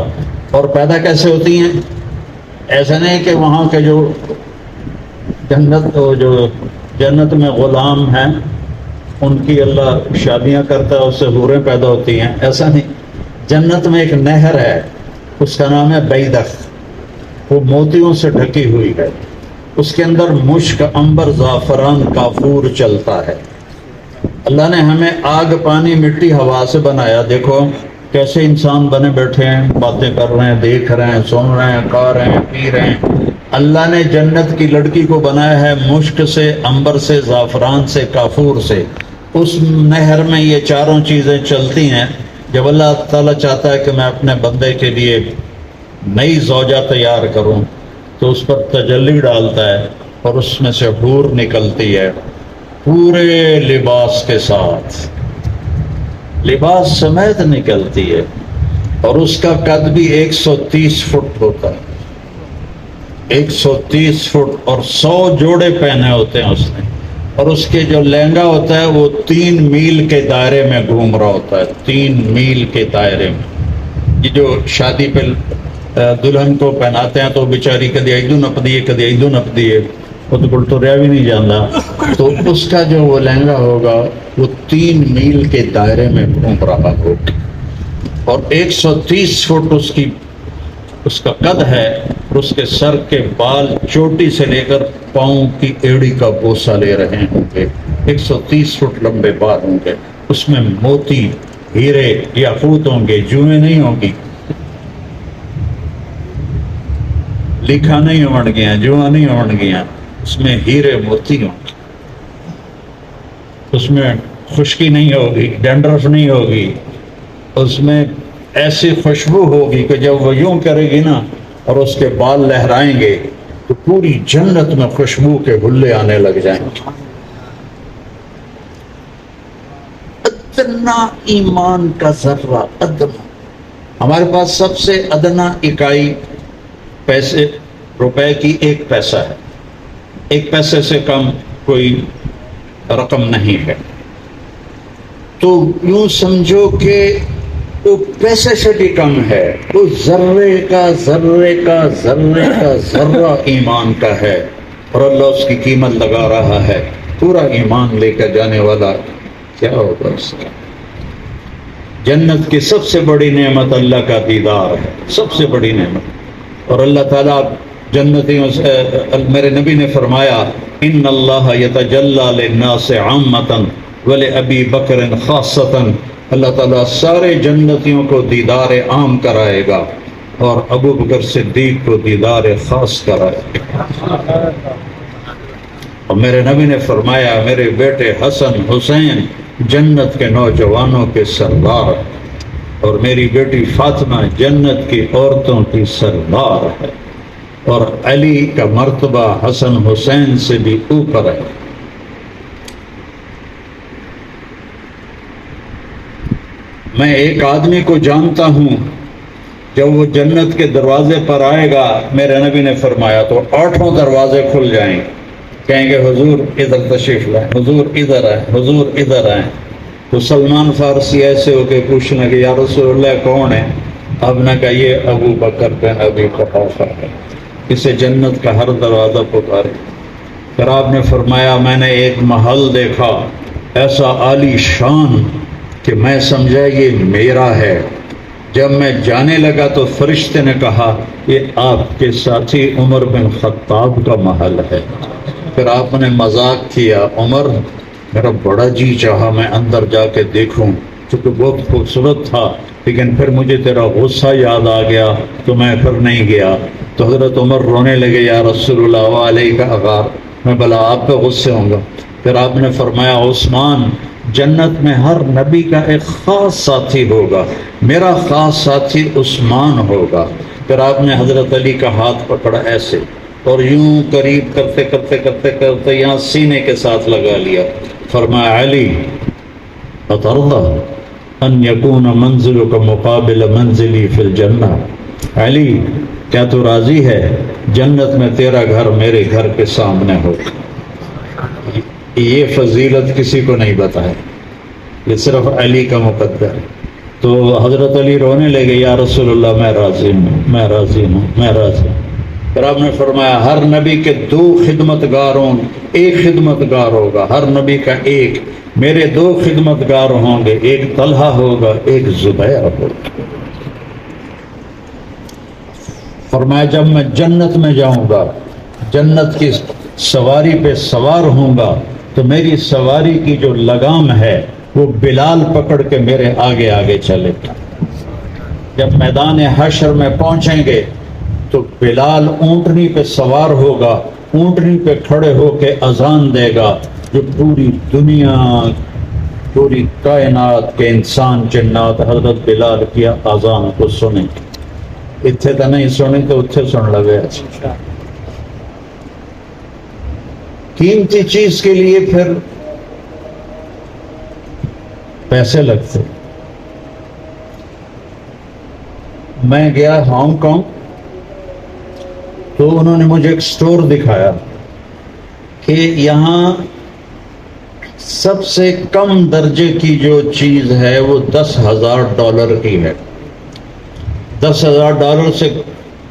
اور پیدا کیسے ہوتی ہیں؟ ایسا نہیں کہ وہاں کے جو جنت میں غلام ہیں ان کی اللہ شادیاں کرتا ہے، اس سے حوریں پیدا ہوتی ہیں، ایسا نہیں۔ جنت میں ایک نہر ہے، اس کا نام ہے بیدخ، وہ موتیوں سے ڈھکی ہوئی ہے، اس کے اندر مشک، عنبر، زعفران، کافور چلتا ہے۔ اللہ نے ہمیں آگ، پانی، مٹی، ہوا سے بنایا۔ دیکھو کیسے انسان بنے بیٹھے ہیں، باتیں کر رہے ہیں، دیکھ رہے ہیں، سن رہے ہیں، کھا رہے ہیں، پی رہے ہیں۔ اللہ نے جنت کی لڑکی کو بنایا ہے مشک سے، عنبر سے، زعفران سے، کافور سے۔ اس نہر میں یہ چاروں چیزیں چلتی ہیں۔ جب اللہ تعالیٰ چاہتا ہے کہ میں اپنے بندے کے لیے نئی زوجہ تیار کروں تو اس پر تجلی ڈالتا ہے اور اس میں سے حور نکلتی ہے پورے لباس کے ساتھ، لباس سمیت نکلتی ہے، اور اس کا قد بھی 130 فٹ ہوتا ہے، 130 فٹ، اور 100 جوڑے پہنے ہوتے ہیں اس نے، اور اس کے جو لہنگا ہوتا ہے وہ 3 میل کے دائرے میں گھوم رہا ہوتا ہے، 3 میل کے دائرے میں۔ یہ جو شادی پہ دلہن کو پہناتے ہیں تو بیچاری کدی ایدو نپ دیے، کدی ایدو نپ دیے، وہ تو بل تو ریا بھی نہیں جانا، تو اس کا جو وہ لہنگا ہوگا وہ 3 میل کے دائرے میں گھوم رہا ہوگا، اور 130 فٹ اس کا قد ہے، اور اس کے سر کے بال چوٹی سے لے کر پاؤں کی ایڑی کا بوسہ لے رہے ہوں گے، 130 فٹ لمبے بال ہوں گے، اس میں موتی، ہیرے، یاقوت ہوں گے، جوئیں نہیں ہوں گی، لکھا نہیں اڑ گیا، جواں نہیں اڑ گیا، اس میں ہیرے موتی ہوں گے، اس میں خشکی نہیں ہوگی، ڈینڈرف نہیں ہوگی، اس میں ایسی خوشبو ہوگی کہ جب وہ یوں کرے گی نا اور اس کے بال لہرائیں گے تو پوری جنت میں خوشبو کے گلے آنے لگ جائیں گے۔ ادنا ایمان کا ذرہ، ادنا، ہمارے پاس سب سے ادنا اکائی پیسے، روپے کی 1 پیسہ ہے، 1 پیسے سے کم کوئی رقم نہیں ہے، تو یوں سمجھو کہ وہ پیسے سے بھی کم ہے، وہ ذرے کا ذرہ ایمان کا ہے، اور اللہ اس کی قیمت لگا رہا ہے۔ پورا ایمان لے کر جانے والا کیا ہوگا اس کا؟ جنت کی سب سے بڑی نعمت اللہ کا دیدار ہے، سب سے بڑی نعمت۔ اور اللہ تعالیٰ جنتیوں سے، میرے نبی نے فرمایا ان اللہ یتجلی للناس عامۃ ولأبی بکر خاصۃ، اللہ تعالیٰ سارے جنتیوں کو دیدار عام کرائے گا اور ابو بکر صدیق کو دیدار خاص کرائے گا۔ اور میرے نبی نے فرمایا میرے بیٹے حسن حسین جنت کے نوجوانوں کے سردار، اور میری بیٹی فاطمہ جنت کی عورتوں کی سردار ہے، اور علی کا مرتبہ حسن حسین سے بھی اوپر ہے۔ میں ایک آدمی کو جانتا ہوں جب وہ جنت کے دروازے پر آئے گا، میرے نبی نے فرمایا تو 8 دروازے کھل جائیں گے، کہیں گے حضور ادھر تشریف لائیں، حضور ادھر آئیں، حضور ادھر آئیں۔ تو سلمان فارسی ایسے ہو کے پوچھنے کہ یا رسول اللہ کون ہے؟ اب نے کہا یہ ابو بکر بن ابی قحافہ ہے، اسے جنت کا ہر دروازہ پکارے۔ پھر آپ نے فرمایا میں نے ایک محل دیکھا ایسا عالی شان کہ میں سمجھا یہ میرا ہے. جب میں جانے لگا تو فرشتے نے کہا یہ آپ کے ساتھی عمر بن خطاب کا محل ہے. پھر آپ نے مذاق کیا. عمر میرا بڑا جی چاہا میں اندر جا کے دیکھوں چونکہ بہت خوبصورت تھا، لیکن پھر مجھے تیرا غصہ یاد آ گیا تو میں پھر نہیں گیا. تو حضرت عمر رونے لگے یا رسول اللہ علیہ کا اغار، میں بلا آپ پہ غصے ہوں گا. پھر آپ نے فرمایا عثمان جنت میں ہر نبی کا ایک خاص ساتھی ہوگا، میرا خاص ساتھی عثمان ہوگا. پھر آپ نے حضرت علی کا ہاتھ پکڑا ایسے اور یوں قریب کرتے کرتے کرتے کرتے یہاں سینے کے ساتھ لگا لیا. فرمایا علی اترضى ان یکون منزلک مقابل منزلی فی الجنہ، علی کیا تو راضی ہے جنت میں تیرا گھر میرے گھر کے سامنے ہو؟ یہ فضیلت کسی کو نہیں بتایا، یہ صرف علی کا مقدر ہے. تو حضرت علی رونے لگے یا رسول اللہ میں راضی ہوں میں راضی ہوں میں راضی ہوں. پھر آپ نے فرمایا ہر نبی کے 2 خدمتگاروں، ایک خدمتگار ہوگا، ہر نبی کا ایک. میرے 2 خدمتگار ہوں گے، ایک طلحہ ہوگا ایک زبیر ہوگا. فرمایا جب میں جنت میں جاؤں گا، جنت کی سواری پہ سوار ہوں گا تو میری سواری کی جو لگام ہے وہ بلال پکڑ کے میرے آگے آگے چلے گا. جب میدان حشر میں پہنچیں گے تو بلال اونٹنی پہ سوار ہوگا، اونٹنی پہ کھڑے ہو کے اذان دے گا جو پوری دنیا پوری کائنات کے انسان جنات حضرت بلال کی اذان کو سنیں. اتھے تو نہیں سنی تو اتھے سن لگے. قیمتی چیز کے لیے پھر پیسے لگتے. میں گیا ہانگ کانگ تو انہوں نے مجھے ایک سٹور دکھایا کہ یہاں سب سے کم درجے کی جو چیز ہے وہ $10,000 کی ہے. $10,000 سے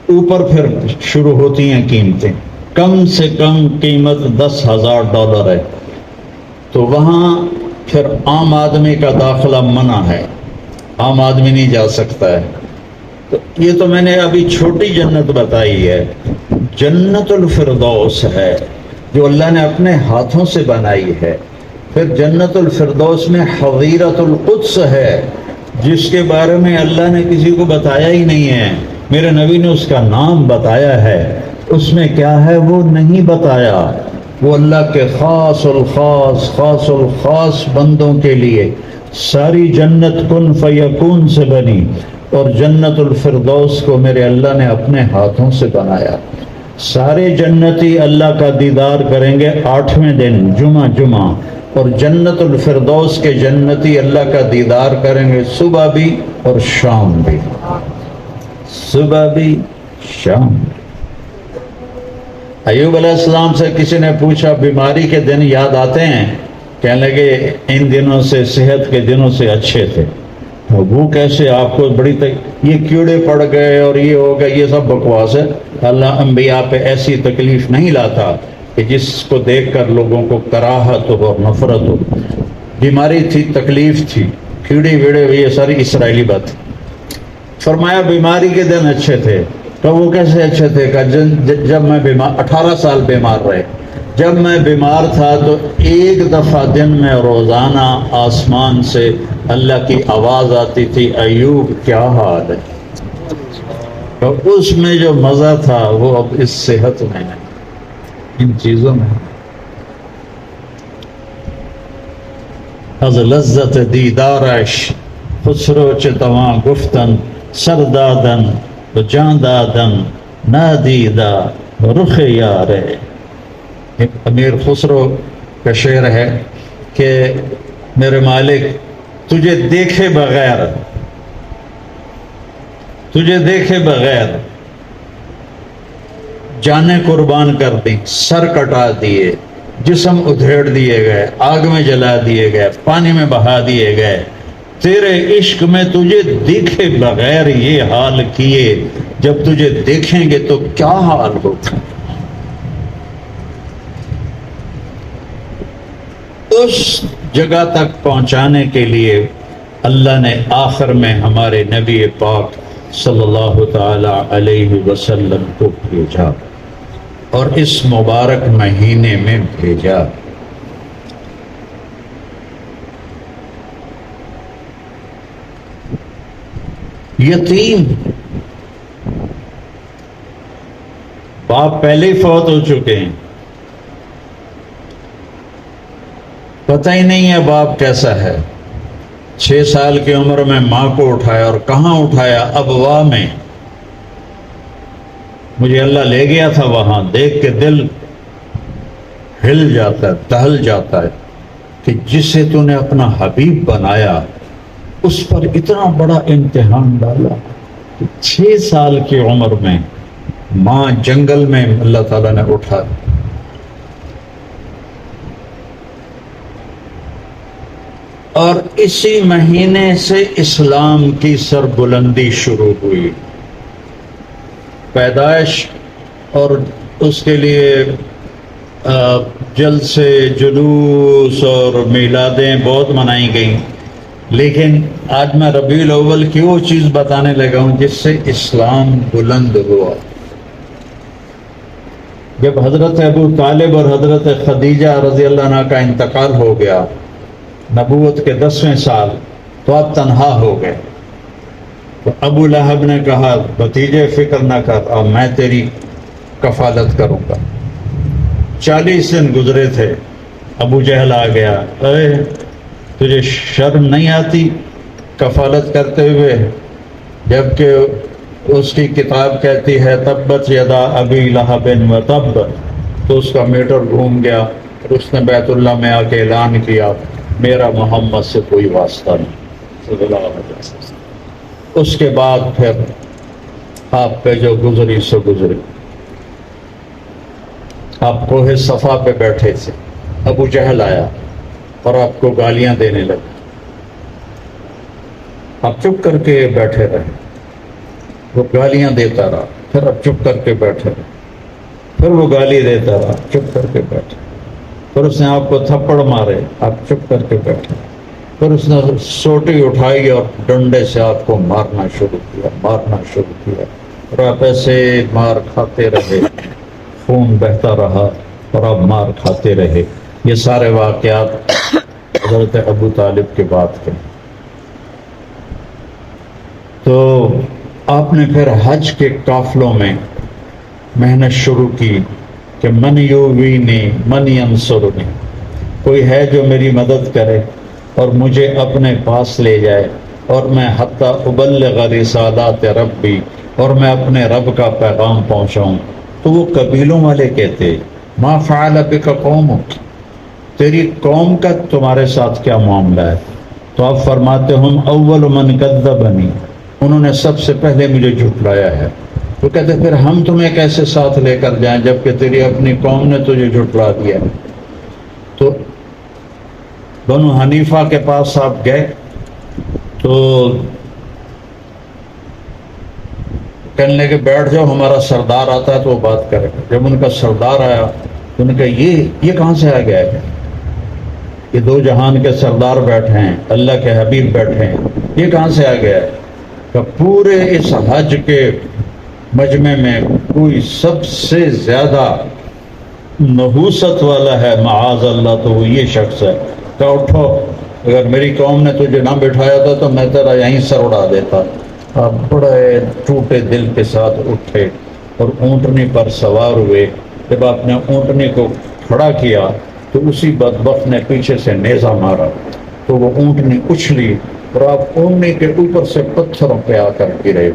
اوپر پھر شروع ہوتی ہیں قیمتیں. کم سے کم قیمت $10,000 ہے. تو وہاں پھر عام آدمی کا داخلہ منع ہے، عام آدمی نہیں جا سکتا ہے. تو یہ تو میں نے ابھی چھوٹی جنت بتائی ہے. جنت الفردوس ہے جو اللہ نے اپنے ہاتھوں سے بنائی ہے. پھر جنت الفردوس میں حظیرۃ القدس ہے جس کے بارے میں اللہ نے کسی کو بتایا ہی نہیں ہے. میرے نبی نے اس کا نام بتایا ہے، اس میں کیا ہے وہ نہیں بتایا. وہ اللہ کے خاص الخاص خاص الخاص بندوں کے لیے. ساری جنت کن فیکون سے بنی اور جنت الفردوس کو میرے اللہ نے اپنے ہاتھوں سے بنایا. سارے جنتی اللہ کا دیدار کریں گے 8ویں دن جمعہ، اور جنت الفردوس کے جنتی اللہ کا دیدار کریں گے صبح بھی اور شام بھی، صبح بھی شام بھی. ایوب علیہ السلام سے کسی نے پوچھا بیماری کے دن یاد آتے ہیں؟ کہنے لگے ان دنوں سے صحت کے دنوں سے اچھے تھے. وہ کیسے؟ آپ کو بڑی یہ کیڑے پڑ گئے اور یہ ہو گئے، یہ سب بکواس ہے. اللہ انبیاء پہ ایسی تکلیف نہیں لاتا کہ جس کو دیکھ کر لوگوں کو کراہت ہو اور نفرت ہو. بیماری تھی، تکلیف تھی، کیڑے ویڑے، یہ ساری اسرائیلی بات. فرمایا بیماری کے دن اچھے تھے. تو وہ کیسے اچھے تھے؟ کہ جب میں بیمار 18 سال بیمار رہے. جب میں بیمار تھا تو ایک دفعہ دن میں روزانہ آسمان سے اللہ کی آواز آتی تھی ایوب کیا حال ہے. تو اس میں جو مزہ تھا وہ اب اس صحت میں ہے، ان چیزوں میں. از لذت دیدارش خسرو چتواں گفتن سردادن و جاندادن نادیدہ رخ یارے. امیر خسرو کا شعر ہے کہ میرے مالک تجھے دیکھے بغیر جانیں قربان کر دی، سر کٹا دیے، جسم ادھیڑ دیے گئے، آگ میں جلا دیے گئے، پانی میں بہا دیے گئے. تیرے عشق میں تجھے دیکھے بغیر یہ حال کیے، جب تجھے دیکھیں گے تو کیا حال ہوگا. اس جگہ تک پہنچانے کے لیے اللہ نے آخر میں ہمارے نبی پاک صلی اللہ تعالی علیہ وسلم کو بھیجا اور اس مبارک مہینے میں بھیجا۔ یتیم، باپ پہلے ہی فوت ہو چکے ہیں، پتہ ہی نہیں ہے باپ کیسا ہے۔ 6 سال کی عمر میں ماں کو اٹھایا، اور کہاں اٹھایا؟ ابوا میں۔ مجھے اللہ لے گیا تھا وہاں، دیکھ کے دل ہل جاتا ہے، دہل جاتا ہے کہ جسے تو نے اپنا حبیب بنایا اس پر اتنا بڑا امتحان ڈالا۔ 6 سال کی عمر میں ماں جنگل میں اللہ تعالیٰ نے اٹھا۔ اور اسی مہینے سے اسلام کی سربلندی شروع ہوئی۔ پیدائش اور اس کے لیے جلسے، جلوس اور میلادیں بہت منائی گئیں، لیکن آج میں ربیع الاول کی وہ چیز بتانے لگا ہوں جس سے اسلام بلند ہوا۔ جب حضرت ابو طالب اور حضرت خدیجہ رضی اللہ عنہ کا انتقال ہو گیا نبوت کے 10ویں سال، تو آپ تنہا ہو گئے۔ تو ابو لہب نے کہا بھتیجے فکر نہ کر، اب میں تیری کفالت کروں گا۔ 40 دن گزرے تھے، ابو جہل آ گیا، اے تجھے شرم نہیں آتی کفالت کرتے ہوئے؟ جبکہ اس کی کتاب کہتی ہے تبت یدا ابی لہب و تب، تو اس کا میٹر گھوم گیا اور اس نے بیت اللہ میں آ کے اعلان کیا میرا محمد سے کوئی واسطہ نہیں صلی اللہ علیہ وسلم۔ اس کے بعد پھر آپ پہ جو گزری سو گزری۔ آپ کوہ صفا پہ بیٹھے تھے، ابو جہل آیا اور آپ کو گالیاں دینے لگا، آپ چپ کر کے بیٹھے رہے، وہ گالیاں دیتا رہا، پھر آپ چپ کر کے بیٹھے رہے، پھر وہ گالی دیتا رہا، چپ کر کے بیٹھے، پھر اس نے آپ کو تھپڑ مارے، آپ چپ کر کے بیٹھے، پھر اس نے سوٹی اٹھائی اور ڈنڈے سے آپ کو مارنا شروع کیا اور آپ ایسے مار کھاتے رہے، خون بہتا رہا اور آپ مار کھاتے رہے۔ یہ سارے واقعات حضرت ابو طالب کے بعد کے۔ تو آپ نے پھر حج کے قافلوں میں محنت شروع کی کہ من یووینی من ینصرنی، کوئی ہے جو میری مدد کرے اور مجھے اپنے پاس لے جائے، اور میں حتی ابلغ رسالات ربی، اور میں اپنے رب کا پیغام پہنچاؤں۔ تو وہ قبیلوں والے کہتے ما فعل بک قومک، تیری قوم کا تمہارے ساتھ کیا معاملہ ہے؟ تو آپ فرماتے ہم اول من کذبنی، انہوں نے سب سے پہلے مجھے جھٹلایا ہے۔ تو کہتے پھر ہم تمہیں کیسے ساتھ لے کر جائیں جبکہ تیری اپنی قوم نے تجھے جھٹلا دیا۔ تو بنو حنیفہ کے پاس آپ گئے تو کہنے لگے بیٹھ جاؤ، ہمارا سردار آتا ہے تو وہ بات کرے گا۔ جب ان کا سردار آیا تو انہوں نے کہا یہ کہاں سے آ گیا ہے؟ یہ 2 جہان کے سردار بیٹھے ہیں، اللہ کے حبیب بیٹھے ہیں، یہ کہاں سے آ گیا ہے؟ کہ پورے اس حج کے مجمع میں کوئی سب سے زیادہ نحوست والا ہے معاذ اللہ تو وہ یہ شخص ہے۔ کہ اٹھو، اگر میری قوم نے تجھے نہ بٹھایا تھا تو میں تیرا یہیں سر اڑا دیتا۔ آپ بڑے ٹوٹے دل کے ساتھ اٹھے اور اونٹنی پر سوار ہوئے۔ جب آپ نے اونٹنی کو کھڑا کیا تو اسی بدبخت نے پیچھے سے نیزہ مارا تو وہ اونٹنی اچھلی اور آپ اونٹنی کے اوپر سے پتھروں پہ آ کر گرے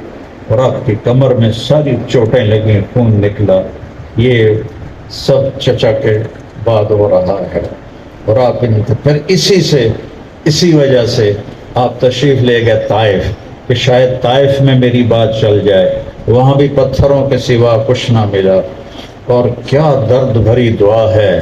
اور آپ کی کمر میں ساری چوٹیں لگیں، خون نکلا۔ یہ سب چچا کے بعد ہو رہا ہے۔ اور آپ پھر اسی وجہ سے آپ تشریف لے گئے طائف کہ شاید طائف میں میری بات چل جائے، وہاں بھی پتھروں کے سوا کچھ نہ ملا۔ اور کیا درد بھری دعا ہے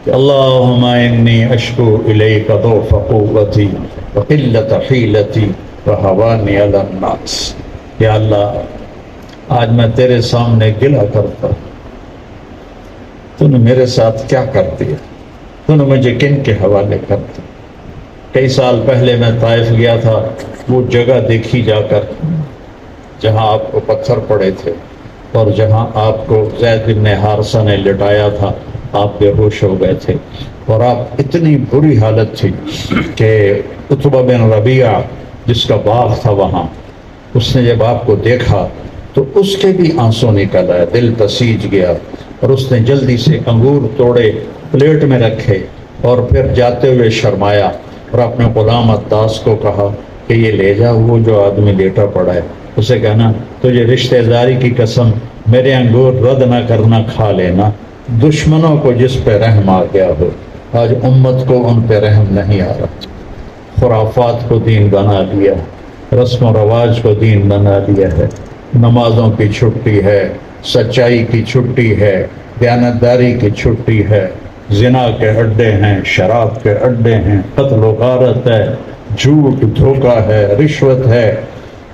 کہ اللہم انی اشکو الیک ضعف قوتی وقلت حیلتی وہوانی علی الناس۔ یا اللہ آج میں تیرے سامنے گلہ کرتا تو نے میرے ساتھ کیا کر دیا، انہوں نے مجھے کن کے حوالے کر دیا؟ کئی سال پہلے میں طائف گیا تھا، وہ جگہ دیکھی جا کر جہاں آپ کو پتھر پڑے تھے اور جہاں آپ کو زید بن حارثہ نے لٹایا تھا، آپ بے ہوش ہو گئے تھے اور آپ اتنی بری حالت تھی کہ عتبہ بن ربیعہ جس کا باغ تھا وہاں، اس نے جب آپ کو دیکھا تو اس کے بھی آنسو نکل آئے، دل پسیج گیا اور اس نے جلدی سے انگور توڑے، پلیٹ میں رکھے اور پھر جاتے ہوئے شرمایا اور اپنے غلام عداس کو کہا کہ یہ لے جا، وہ جو آدمی لیٹا پڑا ہے اسے کہنا تجھے رشتہ داری کی قسم میرے انگور رد نہ کرنا، کھا لینا، دشمنوں کو جس پہ رحم آ گیا ہو، آج امت کو ان پہ رحم نہیں آ رہا، خرافات کو دین بنا لیا، رسم و رواج کو دین بنا لیا ہے، نمازوں کی چھٹی ہے، سچائی کی چھٹی ہے، دیانتداری کی چھٹی ہے، زنا کے اڈے ہیں، شراب کے اڈے ہیں، قتل و غارت ہے، جھوٹ دھوکہ ہے، رشوت ہے۔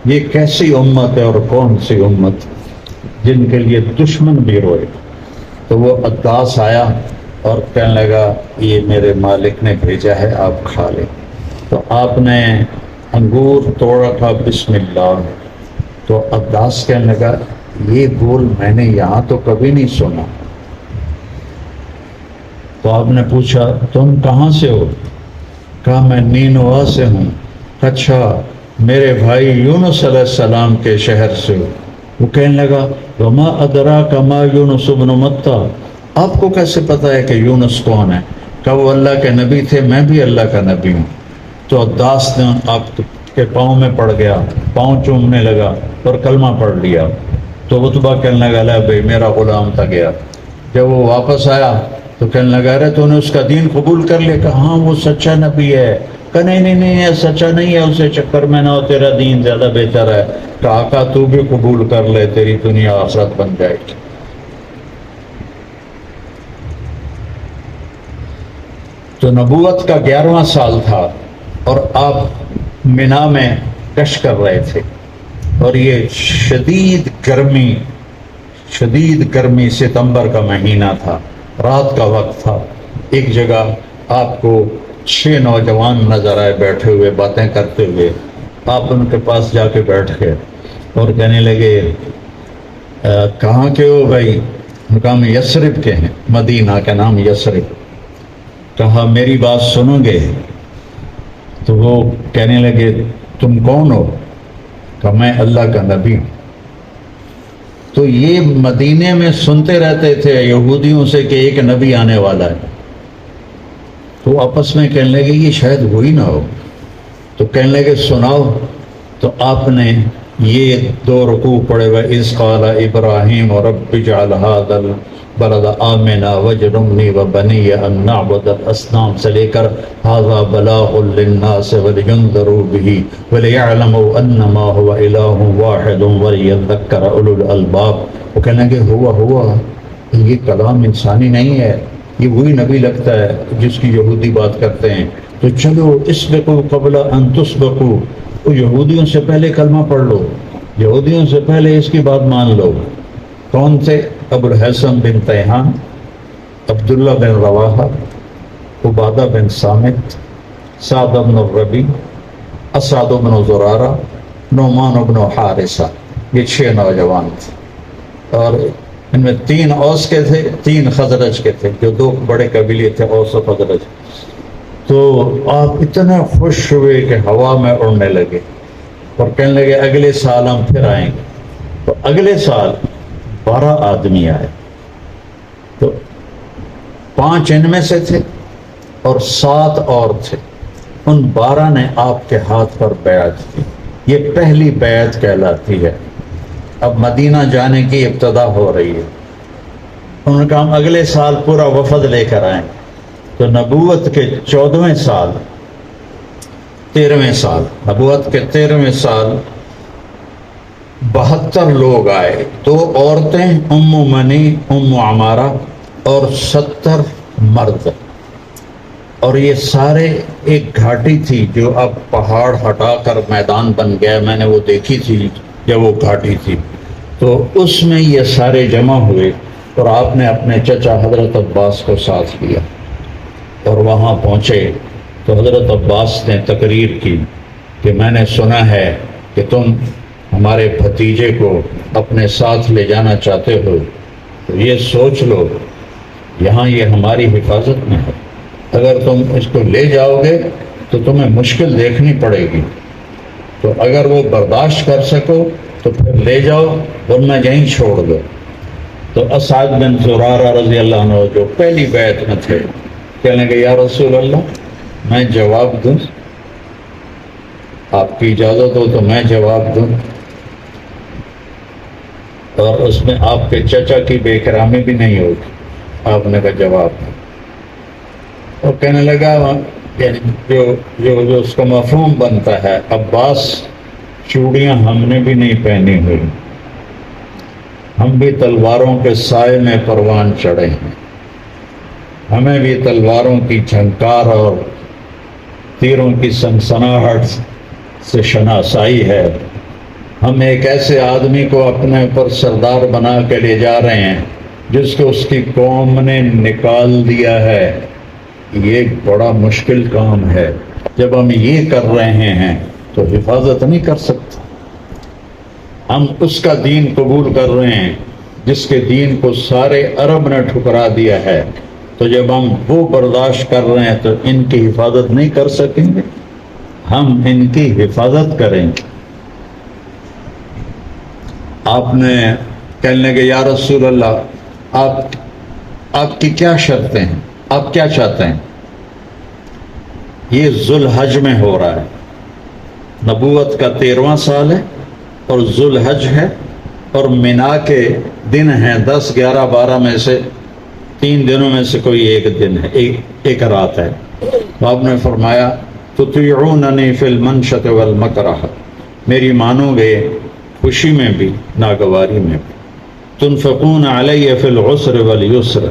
یہ کیسی امت ہے اور کون سی امت جن کے لیے دشمن بھی روئے۔ تو وہ عداس آیا اور کہنے لگا یہ میرے مالک نے بھیجا ہے، آپ کھا لیں۔ تو آپ نے انگور توڑا تھا، بسم اللہ۔ تو عداس کہنے لگا یہ بول میں نے یہاں تو کبھی نہیں سنا۔ تو آپ نے پوچھا تم کہاں سے ہو؟ کہا میں نینوا سے ہوں۔ اچھا، میرے بھائی یونس علیہ السلام کے شہر سے ہو؟ وہ کہنے لگا وما ادراک ما یونس بن متی، آپ کو کیسے پتا ہے کہ یونس کون ہے؟ کہا وہ اللہ کے نبی تھے، میں بھی اللہ کا نبی ہوں۔ تو عداس نے آپ کے پاؤں میں پڑ گیا، پاؤں چومنے لگا اور کلمہ پڑھ لیا۔ تو عتبہ کہنے لگا لے بھائی میرا غلام تھا گیا۔ جب وہ واپس آیا تو کہنے لگا ارے تو نے اس کا دین قبول کر لیا؟ کہا ہاں وہ سچا نبی ہے۔ کہا نہیں ہے، سچا نہیں ہے، اسے چکر میں نہ ہو، تیرا دین زیادہ بہتر ہے۔ کہا آقا تو بھی قبول کر لے، تیری دنیا آخرت بن جائے گی۔ تو نبوت کا 11واں سال تھا اور آپ مینا میں کش کر رہے تھے اور یہ شدید گرمی ستمبر کا مہینہ تھا، رات کا وقت تھا۔ ایک جگہ آپ کو 6 نوجوان نظر آئے بیٹھے ہوئے باتیں کرتے ہوئے۔ آپ ان کے پاس جا کے بیٹھ گئے اور کہنے لگے کہاں کے ہو بھائی؟ کہا ہم یثرب کے ہیں، مدینہ کا نام یثرب۔ کہا میری بات سنو گے؟ تو وہ کہنے لگے تم کون ہو؟ کہا میں اللہ کا نبی ہوں۔ تو یہ مدینے میں سنتے رہتے تھے یہودیوں سے کہ ایک نبی آنے والا ہے، تو آپس میں کہنے لگے یہ شاید وہی نہ ہو۔ تو کہنے لگے سناؤ۔ تو آپ نے یہ 2 رکوع پڑھے ہوئے، اذ قال ابراہیم رب اجعل ھذا البلد آمنا واجنبنی وبنی ان نعبد الاصنام سے لے کر ھذا بلاغ للناس ولینذروا به وليعلموا انما هو الہ واحد وليذکر اولو الالباب۔ وہ کہنے لگے ہوا یہ کلام انسانی نہیں ہے، یہ وہی نبی لگتا ہے جس کی یہودی بات کرتے ہیں، تو چلو اسبقوا قبل ان تسبقوا، وہ یہودیوں سے پہلے کلمہ پڑھ لو، یہودیوں سے پہلے اس کی بات مان لو۔ کون تھے؟ ابو الحسن بن تیہان، عبداللہ بن رواحہ، عبادہ بن صامت، سعد بن الربیع، اسعد بن زرارہ، نعمان بن حارثہ، یہ 6 نوجوان تھے اور ان میں 3 اوس کے تھے، 3 خزرج کے تھے، جو 2 بڑے قبیلے تھے اوس و خزرج۔ تو آپ اتنے خوش ہوئے کہ ہوا میں اڑنے لگے اور کہنے لگے اگلے سال ہم پھر آئیں گے۔ تو اگلے سال 12 آدمی آئے، تو 5 ان میں سے تھے اور 7 اور تھے۔ ان 12 نے آپ کے ہاتھ پر بیعت کی، یہ پہلی بیعت کہلاتی ہے۔ اب مدینہ جانے کی ابتدا ہو رہی ہے۔ انہوں نے کہا ہم اگلے سال پورا وفد لے کر آئیں۔ تو نبوت کے 14ویں سال، 13ویں سال، نبوت کے 13ویں سال 72 لوگ آئے، 2 عورتیں ام منی، ام عمارہ اور 70 مرد، اور یہ سارے ایک گھاٹی تھی جو اب پہاڑ ہٹا کر میدان بن گیا، میں نے وہ دیکھی تھی جب وہ گھاٹی تھی۔ تو اس میں یہ سارے جمع ہوئے اور آپ نے اپنے چچا حضرت عباس کو ساتھ لیا اور وہاں پہنچے تو حضرت عباس نے تقریر کی کہ میں نے سنا ہے کہ تم ہمارے بھتیجے کو اپنے ساتھ لے جانا چاہتے ہو، تو یہ سوچ لو یہاں یہ ہماری حفاظت میں ہے، اگر تم اس کو لے جاؤ گے تو تمہیں مشکل دیکھنی پڑے گی، تو اگر وہ برداشت کر سکو تو پھر لے جاؤ ورنہ یہیں چھوڑ دو۔ تو اسعد بن زرارہ رضی اللہ عنہ جو پہلی بیعت میں تھے کہنے لگے یا رسول اللہ میں جواب دوں، آپ کی اجازت ہو تو میں جواب دوں، اور اس میں آپ کے چچا کی بے احترامی بھی نہیں ہوگی۔ آپ نے کہا جواب دوں، اور کہنے لگا جو اس کا مفہوم بنتا ہے، عباس چوڑیاں ہم نے بھی نہیں پہنی ہوئی، ہم بھی تلواروں کے سائے میں پروان چڑھے ہیں، ہمیں بھی تلواروں کی جھنکار اور تیروں کی سنسناہٹ سے شناسائی ہے، ہم ایک ایسے آدمی کو اپنے اوپر سردار بنا کے لے جا رہے ہیں جس کو اس کی قوم نے نکال دیا ہے، یہ ایک بڑا مشکل کام ہے، جب ہم یہ کر رہے ہیں تو حفاظت نہیں کر سکتے، ہم اس کا دین قبول کر رہے ہیں جس کے دین کو سارے عرب نے ٹھکرا دیا ہے، تو جب ہم وہ برداشت کر رہے ہیں تو ان کی حفاظت نہیں کر سکیں گے، ہم ان کی حفاظت کریں گے۔ آپ نے کہنے لگے یا رسول اللہ آپ کی کیا شرطیں ہیں، آپ کیا چاہتے ہیں؟ یہ ذوالحج میں ہو رہا ہے، نبوت کا 13واں سال ہے اور ذوالحج ہے، اور مینا کے دن ہیں 10 11 12 میں سے 3 دنوں میں سے کوئی ایک دن ہے، ایک رات ہے۔ تو آپ نے فرمایا تطیعوننی فی المنشط والمکرہ، میری مانو گے خوشی میں بھی ناگواری میں بھی، تنفقون علی فی العسر والیسر،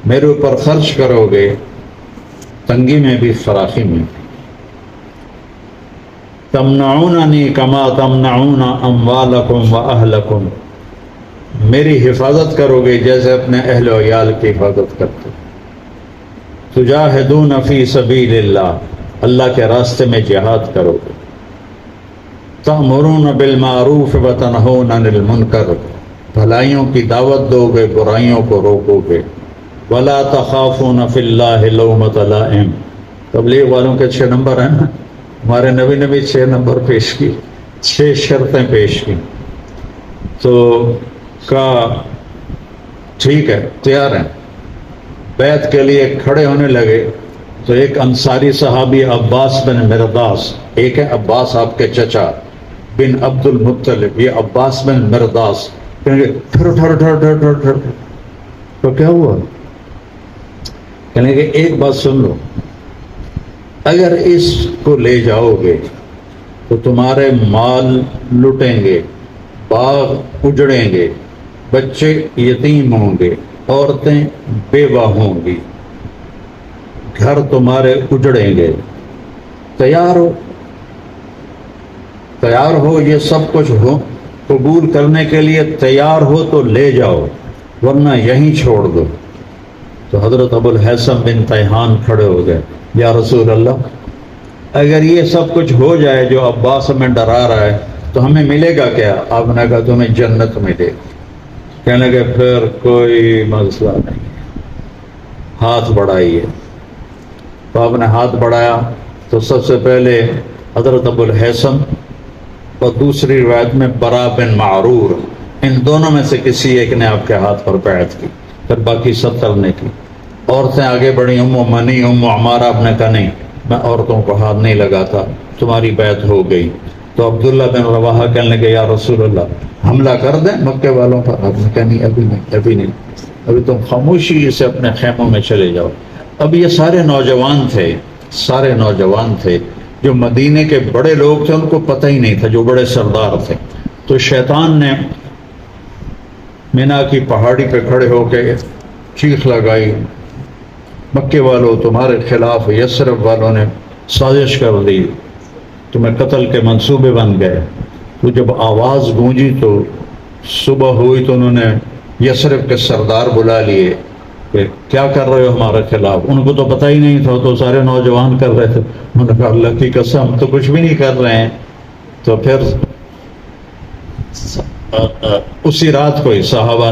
میرے اوپر خرچ کرو گے تنگی میں بھی فراخی میں بھی، تمنعوننی کما تمنعون اموالکم و اہلکم، میری حفاظت کرو گے جیسے اپنے اہل و عیال کی حفاظت کرتے، تجاہدون فی سبیل اللہ، اللہ کے راستے میں جہاد کرو گے، تأمرون بالمعروف و تنہون عن المنکر، بھلائیوں کی دعوت دو گے برائیوں کو روکو گے، ولا تخافون فی اللہ لومۃ لائم، تبلیغ والوں کے 6 نمبر ہیں نا، ہمارے نبی نے بھی 6 نمبر پیش کی، 6 شرطیں پیش کی، تو کہا ٹھیک ہے تیار ہیں، بیعت کے لیے کھڑے ہونے لگے تو ایک انصاری صحابی عباس بن مرداس، ایک ہے عباس آپ کے چچا بن عبد المطلب، یہ عباس بن مرداس، کہیں گے ٹھر تو کیا ہوا؟ کہنے کہ ایک بات سن لو، اگر اس کو لے جاؤ گے تو تمہارے مال لٹیں گے، باغ اجڑیں گے، بچے یتیم ہوں گے، عورتیں بیوہ ہوں گی، گھر تمہارے اجڑیں گے، تیار ہو یہ سب کچھ ہو قبول کرنے کے لیے تیار ہو تو لے جاؤ ورنہ یہیں چھوڑ دو۔ تو حضرت ابو الحسن بن تیہان کھڑے ہو گئے، یا رسول اللہ اگر یہ سب کچھ ہو جائے جو عباس ہمیں ڈرا رہا ہے تو ہمیں ملے گا کیا؟ آپ نے کہا تمہیں جنت ملے گی۔ کہنے لگے پھر کوئی مسئلہ نہیں، ہاتھ بڑھائیے۔ تو آپ نے ہاتھ بڑھایا تو سب سے پہلے حضرت ابو الحسن اور دوسری روایت میں برا بن معرور، ان دونوں میں سے کسی ایک نے آپ کے ہاتھ پر بیعت کی، پھر باقی 70 نے کی۔ عورتیں آگے بڑھی، ام منی ام عمارہ، آپ نے کہا نہیں میں عورتوں کو ہاتھ نہیں لگاتا، تمہاری بیعت ہو گئی۔ تو عبداللہ بن رواحہ کہنے لگے یا رسول اللہ حملہ کر دیں مکے والوں پر؟ آپ نے کہا نہیں ابھی نہیں، ابھی تم خاموشی سے اپنے خیموں میں چلے جاؤ۔ اب یہ سارے نوجوان تھے جو مدینے کے بڑے لوگ تھے، ان کو پتہ ہی نہیں تھا، جو بڑے سردار تھے۔ تو شیطان نے مینا کی پہاڑی پہ کھڑے ہو کے چیخ لگائی، مکے والوں تمہارے خلاف یثرب والوں نے سازش کر دی، تمہیں قتل کے منصوبے بن گئے۔ تو جب آواز گونجی تو صبح ہوئی تو انہوں نے یثرب کے سردار بلا لیے، کہ کیا کر رہے ہو ہمارے خلاف؟ ان کو تو پتہ ہی نہیں تھا، تو سارے نوجوان کر رہے تھے. انہوں نے کہا اللہ کی قسم ہم تو کچھ بھی نہیں کر رہے ہیں. تو پھر اسی رات کو ہی صحابہ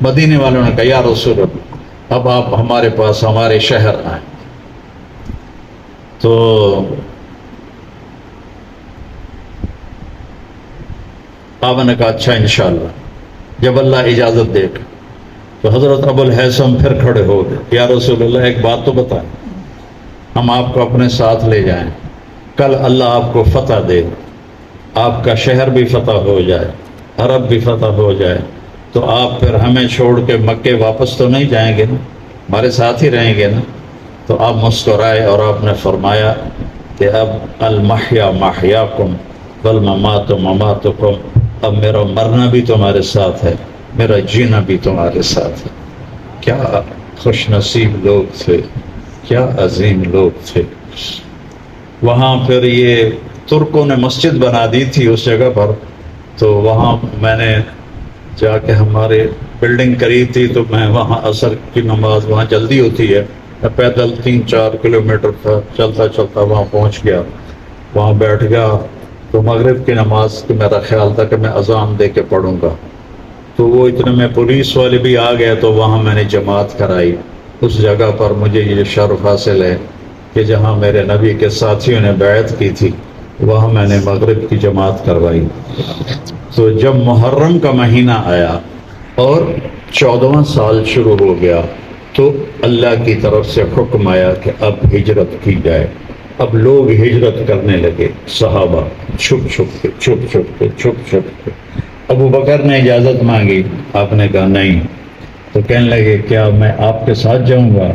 مدینے والوں نے کہا یا رسول اللہ اب آپ ہمارے پاس ہمارے شہر آئیں. تو آپ نے کہا اچھا انشاءاللہ جب اللہ اجازت دے گا. تو حضرت ابو الہیثم پھر کھڑے ہو گئے، یا رسول اللہ ایک بات تو بتائیں، ہم آپ کو اپنے ساتھ لے جائیں، کل اللہ آپ کو فتح دے، آپ کا شہر بھی فتح ہو جائے، عرب بھی فتح ہو جائے، تو آپ پھر ہمیں چھوڑ کے مکے واپس تو نہیں جائیں گے نا، ہمارے ساتھ ہی رہیں گے نا؟ تو آپ مسکرائے اور آپ نے فرمایا کہ اب المحیا محیاکم والممات مماتکم، اب میرا مرنا بھی تمہارے ساتھ ہے، میرا جینا بھی تمہارے ساتھ ہے. کیا خوش نصیب لوگ تھے، کیا عظیم لوگ تھے. وہاں پھر یہ ترکوں نے مسجد بنا دی تھی اس جگہ پر، تو وہاں میں نے جا کے، ہمارے بلڈنگ قریب تھی تو میں وہاں عصر کی نماز وہاں جلدی ہوتی ہے، میں پیدل 3-4 کلومیٹر تھا چلتا چلتا وہاں پہنچ گیا، وہاں بیٹھ گیا. تو مغرب کی نماز کی میرا خیال تھا کہ میں اذان دے کے پڑھوں گا، تو وہ اتنے میں پولیس والے بھی آ گئے، تو وہاں میں نے جماعت کرائی. اس جگہ پر مجھے یہ شرف حاصل ہے کہ جہاں میرے نبی کے ساتھیوں نے بیعت کی تھی وہاں میں نے مغرب کی جماعت کروائی. تو جب محرم کا مہینہ آیا اور 14واں سال شروع ہو گیا تو اللہ کی طرف سے حکم آیا کہ اب ہجرت کی جائے. اب لوگ ہجرت کرنے لگے، صحابہ چھپ چھپ کے چھپ چھپ کے چھپ چھپ کے. ابو بکر نے اجازت مانگی، آپ نے کہا نہیں. تو کہنے لگے کیا میں آپ کے ساتھ جاؤں گا؟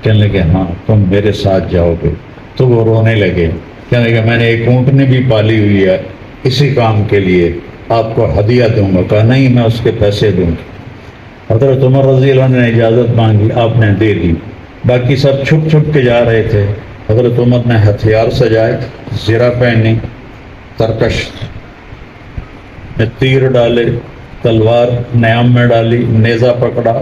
کہنے لگے ہاں تم میرے ساتھ جاؤ گے. تو وہ رونے لگے، کہنے لگے میں نے ایک اونٹنی بھی پالی ہوئی ہے اسی کام کے لیے، آپ کو ہدیہ دوں گا. کہا نہیں میں اس کے پیسے دوں گا. حضرت عمر رضی اللہ عنہ نے اجازت مانگی، آپ نے دے دی. باقی سب چھپ چھپ کے جا رہے تھے. حضرت عمر نے ہتھیار سجائے، زرہ پہنی، ترکش میں تیر ڈالے، تلوار نیام میں ڈالی، نیزہ پکڑا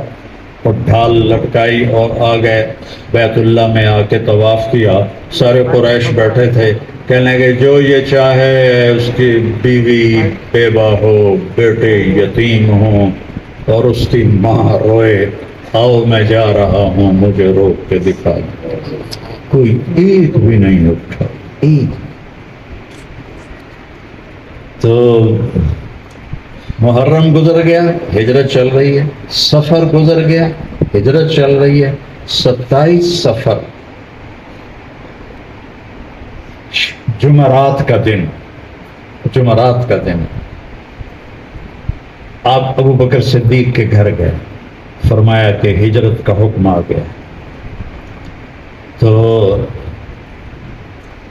اور ڈھال لٹکائی اور آ گئے بیت اللہ میں. آ کے طواف کیا. سارے قریش بیٹھے تھے، کہنے لگے جو یہ چاہے اس کی بیوی بیوہ ہو، بیٹے یتیم ہوں اور اس کی ماں روئے، آؤ میں جا رہا ہوں، مجھے روک کے دکھا دو. کوئی ایک بھی نہیں اٹھا، ایک. تو محرم گزر گیا، ہجرت چل رہی ہے. سفر گزر گیا، ہجرت چل رہی ہے. 27 سفر جمعرات کا دن، جمعرات کا دن آپ ابو بکر صدیق کے گھر گئے، فرمایا کہ ہجرت کا حکم آ گیا. تو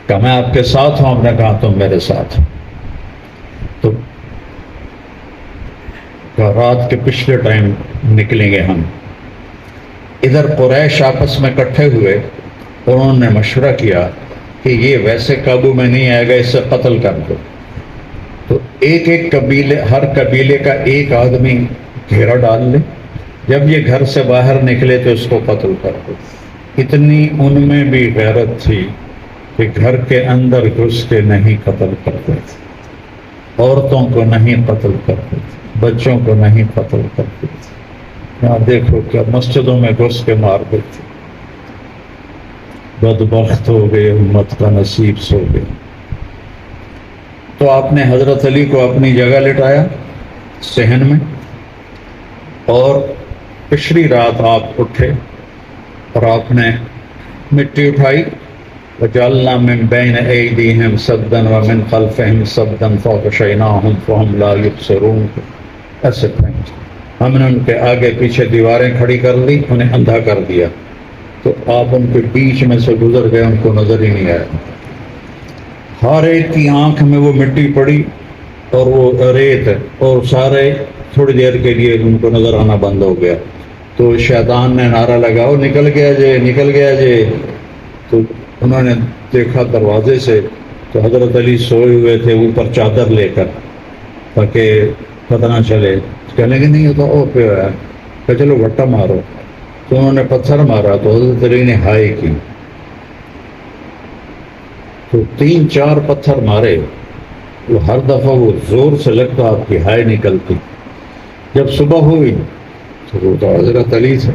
کہا میں آپ کے ساتھ ہوں. آپ نے کہا تم میرے ساتھ. تو رات کے پچھلے ٹائم نکلیں گے ہم. ادھر قریش آپس میں اکٹھے ہوئے اور انہوں نے مشورہ کیا کہ یہ ویسے قابو میں نہیں آئے گا، اسے قتل کر دو. تو ایک ایک قبیلے، ہر قبیلے کا ایک آدمی گھیرا ڈال لے، جب یہ گھر سے باہر نکلے تو اس کو قتل کر دو. اتنی ان میں بھی غیرت تھی کہ گھر کے اندر گھس کے نہیں قتل کرتے تھے، عورتوں کو نہیں قتل کرتے تھے، بچوں کو نہیں قتل کرتے تھے. یہاں دیکھو کیا مسجدوں میں گھس کے مار دیتے. بدبخت ہو گئے، امت کا نصیب سو گئے. تو آپ نے حضرت علی کو اپنی جگہ لٹایا صحن میں، اور پچھلی رات آپ اٹھے اور آپ نے مٹی اٹھائی، وَجَعَلْنَا مِن بَيْنَ أَيْدِيهِمْ سَدًّا وَمِنْ خَلْفِهِمْ سَدًّا فَغْشَيْنَاهُمْ فَهُمْ لَا يُبْصِرُونَ. ایسے ہم نے ان کے آگے پیچھے دیواریں کھڑی کر لی، انہیں اندھا کر دیا. تو آپ ان کے بیچ میں سے گزر گئے، ان کو نظر ہی نہیں آیا. ہر ایک کی آنکھ میں وہ مٹی پڑی اور وہ ریت، اور سارے تھوڑی دیر کے لیے ان کو نظر آنا بند ہو گیا. تو شیطان نے نعرہ لگاؤ نکل گیا جے، نکل گیا جے. تو انہوں نے دیکھا دروازے سے تو حضرت علی سوئے ہوئے تھے اوپر چادر لے کر تاکہ پتہ نہ چلے. کہنے کہ نہیں ہوتا او پہ ہے کہ چلو بٹا مارو. تو انہوں نے پتھر مارا تو حضرت علی نے ہائے کی، تو 3-4 پتھر مارے، وہ ہر دفعہ وہ زور سے لگتا آپ کی ہائے نکلتی۔ جب صبح ہوئی تو وہ تو حضرت علی تھے،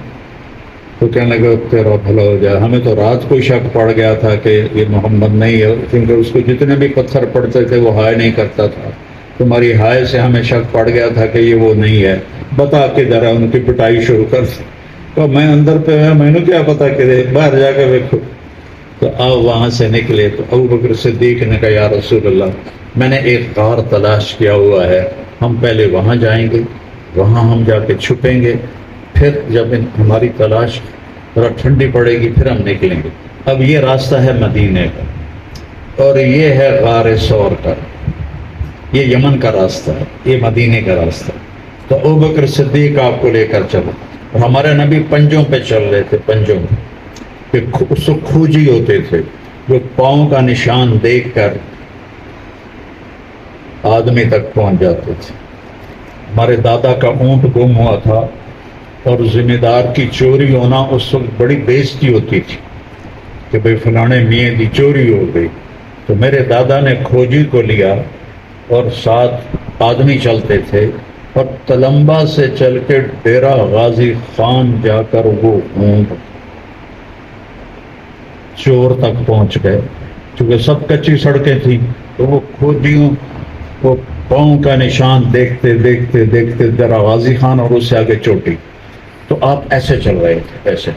تو کہنے لگا تیرا بھلا ہو جائے، ہمیں تو رات کو شک پڑ گیا تھا کہ یہ محمد نہیں ہے، کیونکہ اس کو جتنے بھی پتھر پڑتے تھے وہ ہائے نہیں کرتا تھا، تمہاری ہائے سے ہمیں شک پڑ گیا تھا کہ یہ وہ نہیں ہے، بتا کے ذرا ان کی پٹائی شروع کر۔ تو میں اندر پہ ہے، میں نے کیا پتا کہ باہر جا کے دیکھو۔ تو آپ وہاں سے نکلے تو ابوبکر صدیق نے کہا یا رسول اللہ، میں نے ایک غار تلاش کیا ہوا ہے، ہم پہلے وہاں جائیں گے، وہاں ہم جا کے چھپیں گے، پھر جب ہماری تلاش ذرا ٹھنڈی پڑے گی پھر ہم نکلیں گے۔ اب یہ راستہ ہے مدینے کا اور یہ ہے غار ثور کا، یہ یمن کا راستہ ہے، یہ مدینے کا راستہ۔ تو ابوبکر صدیق آپ کو لے کر چلا، اور ہمارے نبی پنجوں پہ چل رہے تھے، پنجوں پہ، اس کو کھوجی ہوتے تھے جو پاؤں کا نشان دیکھ کر آدمی تک پہنچ جاتے تھے۔ ہمارے دادا کا اونٹ گم ہوا تھا اور ذمہ دار کی چوری ہونا اس وقت بڑی بےزتی ہوتی تھی کہ بھئی فلانے میاں کی چوری ہو گئی، تو میرے دادا نے کھوجی کو لیا اور 7 آدمی چلتے تھے، اور تلمبا سے چل کے ڈیرہ غازی خان جا کر وہ اونٹ چور تک پہنچ گئے، چونکہ سب کچی سڑکیں تھیں، تو وہ کھوجیوں کو پاؤں کا نشان دیکھتے دیکھتے دیکھتے ڈیرہ غازی خان اور اس سے آگے چوٹی، تو آپ ایسے چل رہے تھے، ایسے۔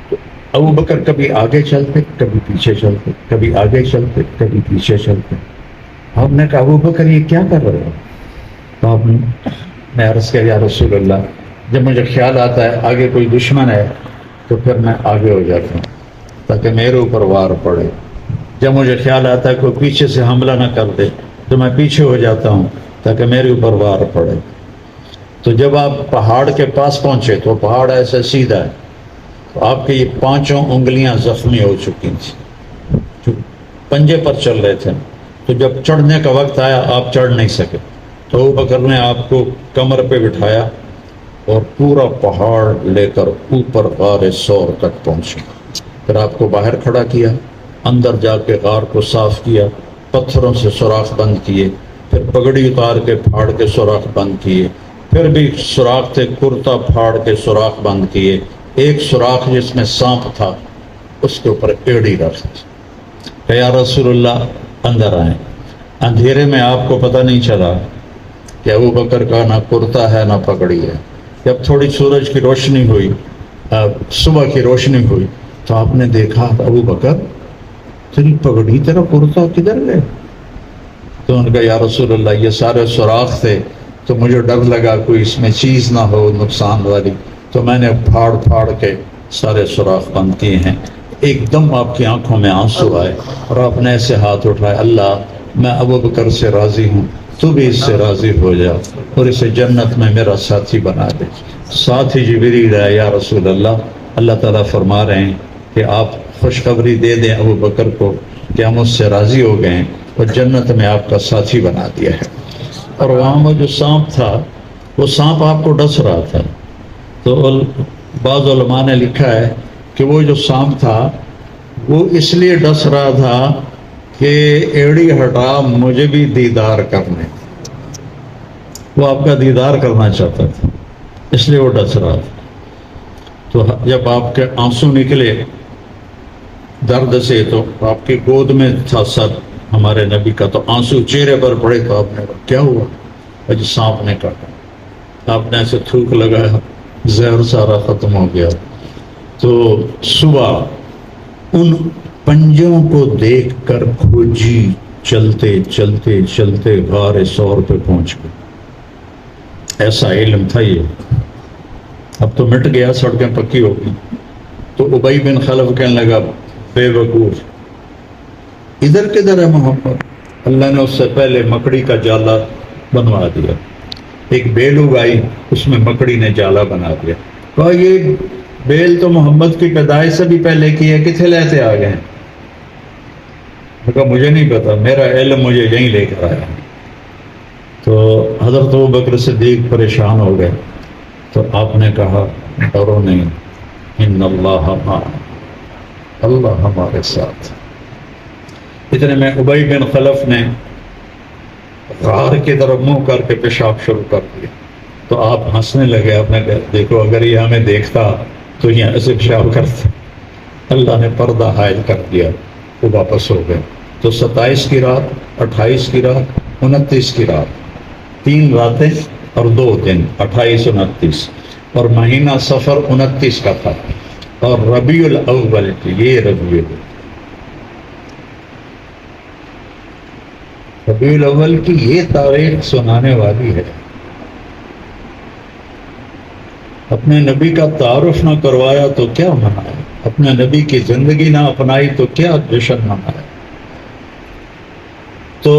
تو ابوبکر کبھی آگے چلتے کبھی پیچھے چلتے، کبھی آگے چلتے کبھی پیچھے چلتے۔ ہم نے کہا ابوبکر یہ کیا کر رہے ہو؟ تو آپ نے عرض کیا یا رسول اللہ، جب مجھے خیال آتا ہے آگے کوئی دشمن ہے تو پھر میں آگے ہو جاتا ہوں تاکہ میرے اوپر وار پڑے، جب مجھے خیال آتا ہے کوئی پیچھے سے حملہ نہ کر دے تو میں پیچھے ہو جاتا ہوں تاکہ میرے اوپر وار پڑے۔ تو جب آپ پہاڑ کے پاس پہنچے تو پہاڑ ایسے سیدھا ہے، تو آپ کی یہ 5 انگلیاں زخمی ہو چکی تھیں، جو پنجے پر چل رہے تھے، تو جب چڑھنے کا وقت آیا آپ چڑھ نہیں سکے، تو ابوبکر نے آپ کو کمر پہ بٹھایا اور پورا پہاڑ لے کر اوپر غار ثور تک پہنچے، پھر آپ کو باہر کھڑا کیا، اندر جا کے غار کو صاف کیا، پتھروں سے سوراخ بند کیے، پھر پگڑی اتار کے پھاڑ کے سوراخ بند کیے، پھر بھی سوراخ تھے، کرتا پھاڑ کے سوراخ بند کیے، ایک سوراخ جس میں سانپ تھا اس کے اوپر ایڑی رکھ دی، کہ یا رسول اللہ اندر آئیں۔ اندھیرے میں آپ کو پتہ نہیں چلا کہ ابوبکر کا نہ کرتا ہے نہ پگڑی ہے۔ جب تھوڑی سورج کی روشنی ہوئی، صبح کی روشنی ہوئی، تو آپ نے دیکھا ابوبکر تیری پگڑی تیرا کرتا کدھر گئے؟ تو ان کا یا رسول اللہ یہ سارے سوراخ تھے تو مجھے ڈر لگا کوئی اس میں چیز نہ ہو نقصان والی، تو میں نے پھاڑ پھاڑ کے سارے سوراخ بند کیے ہیں۔ ایک دم آپ کی آنکھوں میں آنسو آئے اور آپ نے ایسے ہاتھ اٹھائے، اللہ میں ابوبکر سے راضی ہوں، تو بھی اس سے راضی ہو جا اور اسے جنت میں میرا ساتھی بنا دے۔ ساتھ ہی جبریل آیا، یا رسول اللہ، اللہ تعالیٰ فرما رہے ہیں کہ آپ خوشخبری دے دیں ابوبکر کو کہ ہم اس سے راضی ہو گئے ہیں اور جنت میں آپ کا ساتھی بنا دیا ہے۔ اور وہاں میں جو سانپ تھا وہ سانپ آپ کو ڈس رہا تھا، تو بعض علماء نے لکھا ہے کہ وہ جو سانپ تھا وہ اس لیے ڈس رہا تھا کہ ایڑی ہٹا مجھے بھی دیدار کرنے، وہ آپ کا دیدار کرنا چاہتا تھا، اس لیے وہ ڈس رہا تھا۔ تو جب آپ کے آنسو نکلے درد سے تو آپ کی گود میں تھا سر ہمارے نبی کا، تو آنسو چہرے پر پڑے، تو آپ نے کہا کیا ہوا؟ اجی سانپ نے کاٹا، آپ نے ایسے تھوک لگایا، زہر سارا ختم ہو گیا۔ تو صبح ان پنجوں کو دیکھ کر کھوجی چلتے چلتے چلتے غار ثور پہ پہنچ گئے، ایسا علم تھا یہ۔ اب تو مٹ گیا، سڑکیں پکی ہو گئی، تو ابی بن خلف کہنے لگا بے وقوف، ادھر کدھر ہے محمد؟ اللہ نے اس سے پہلے مکڑی کا جالا بنوا دیا، ایک بیل اگائی اس میں مکڑی نے جالا بنا دیا، کہا یہ بیل تو محمد کی پیدائش سے بھی پہلے کی ہے، کتنے لیتے آ گئے ہیں؟ کہا مجھے نہیں پتا، میرا علم مجھے یہیں لے کر آیا۔ تو حضرت ابوبکر صدیق پریشان ہو گئے، تو آپ نے کہا ڈرو نہیں، ان اللہ معنا، اللہ ہمارے ساتھ۔ اتنے میں ابی بن خلف نے غار کی طرف منہ کر کے پیشاب شروع کر دیا، تو آپ ہنسنے لگے، آپ نے کہا دیکھو اگر یہ ہمیں دیکھتا تو یہاں سے پیشاب کرتا۔ اللہ نے پردہ حائل کر دیا، وہ واپس ہو گئے۔ تو 27 کی رات، 28 کی رات، 29 کی رات، 3 راتیں اور 2 دن، 28 29، اور مہینہ سفر 29 کا تھا، اور ربیع الاول کی، یہ ربیع الاول کی یہ تاریخ سنانے والی ہے۔ اپنے نبی کا تعارف نہ کروایا تو کیا منائے، اپنے نبی کی زندگی نہ اپنائی تو کیا جشن منائے۔ تو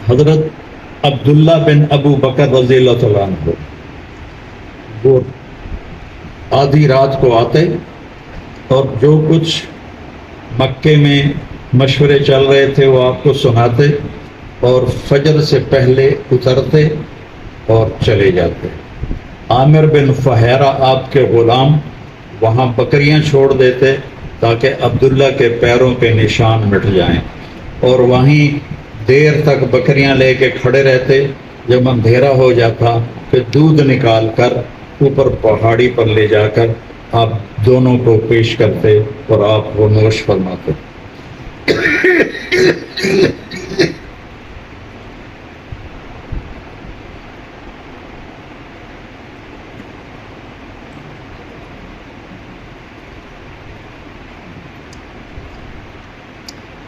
حضرت عبداللہ بن ابو بکر رضی اللہ تعالیٰ عنہ وہ آدھی رات کو آتے اور جو کچھ مکے میں مشورے چل رہے تھے وہ آپ کو سناتے، اور فجر سے پہلے اترتے اور چلے جاتے۔ عامر بن فہیرہ آپ کے غلام وہاں بکریاں چھوڑ دیتے تاکہ عبداللہ کے پیروں کے نشان مٹ جائیں، اور وہیں دیر تک بکریاں لے کے کھڑے رہتے۔ جب اندھیرا ہو جاتا پھر دودھ نکال کر اوپر پہاڑی پر لے جا کر آپ دونوں کو پیش کرتے اور آپ وہ نوش فرماتے۔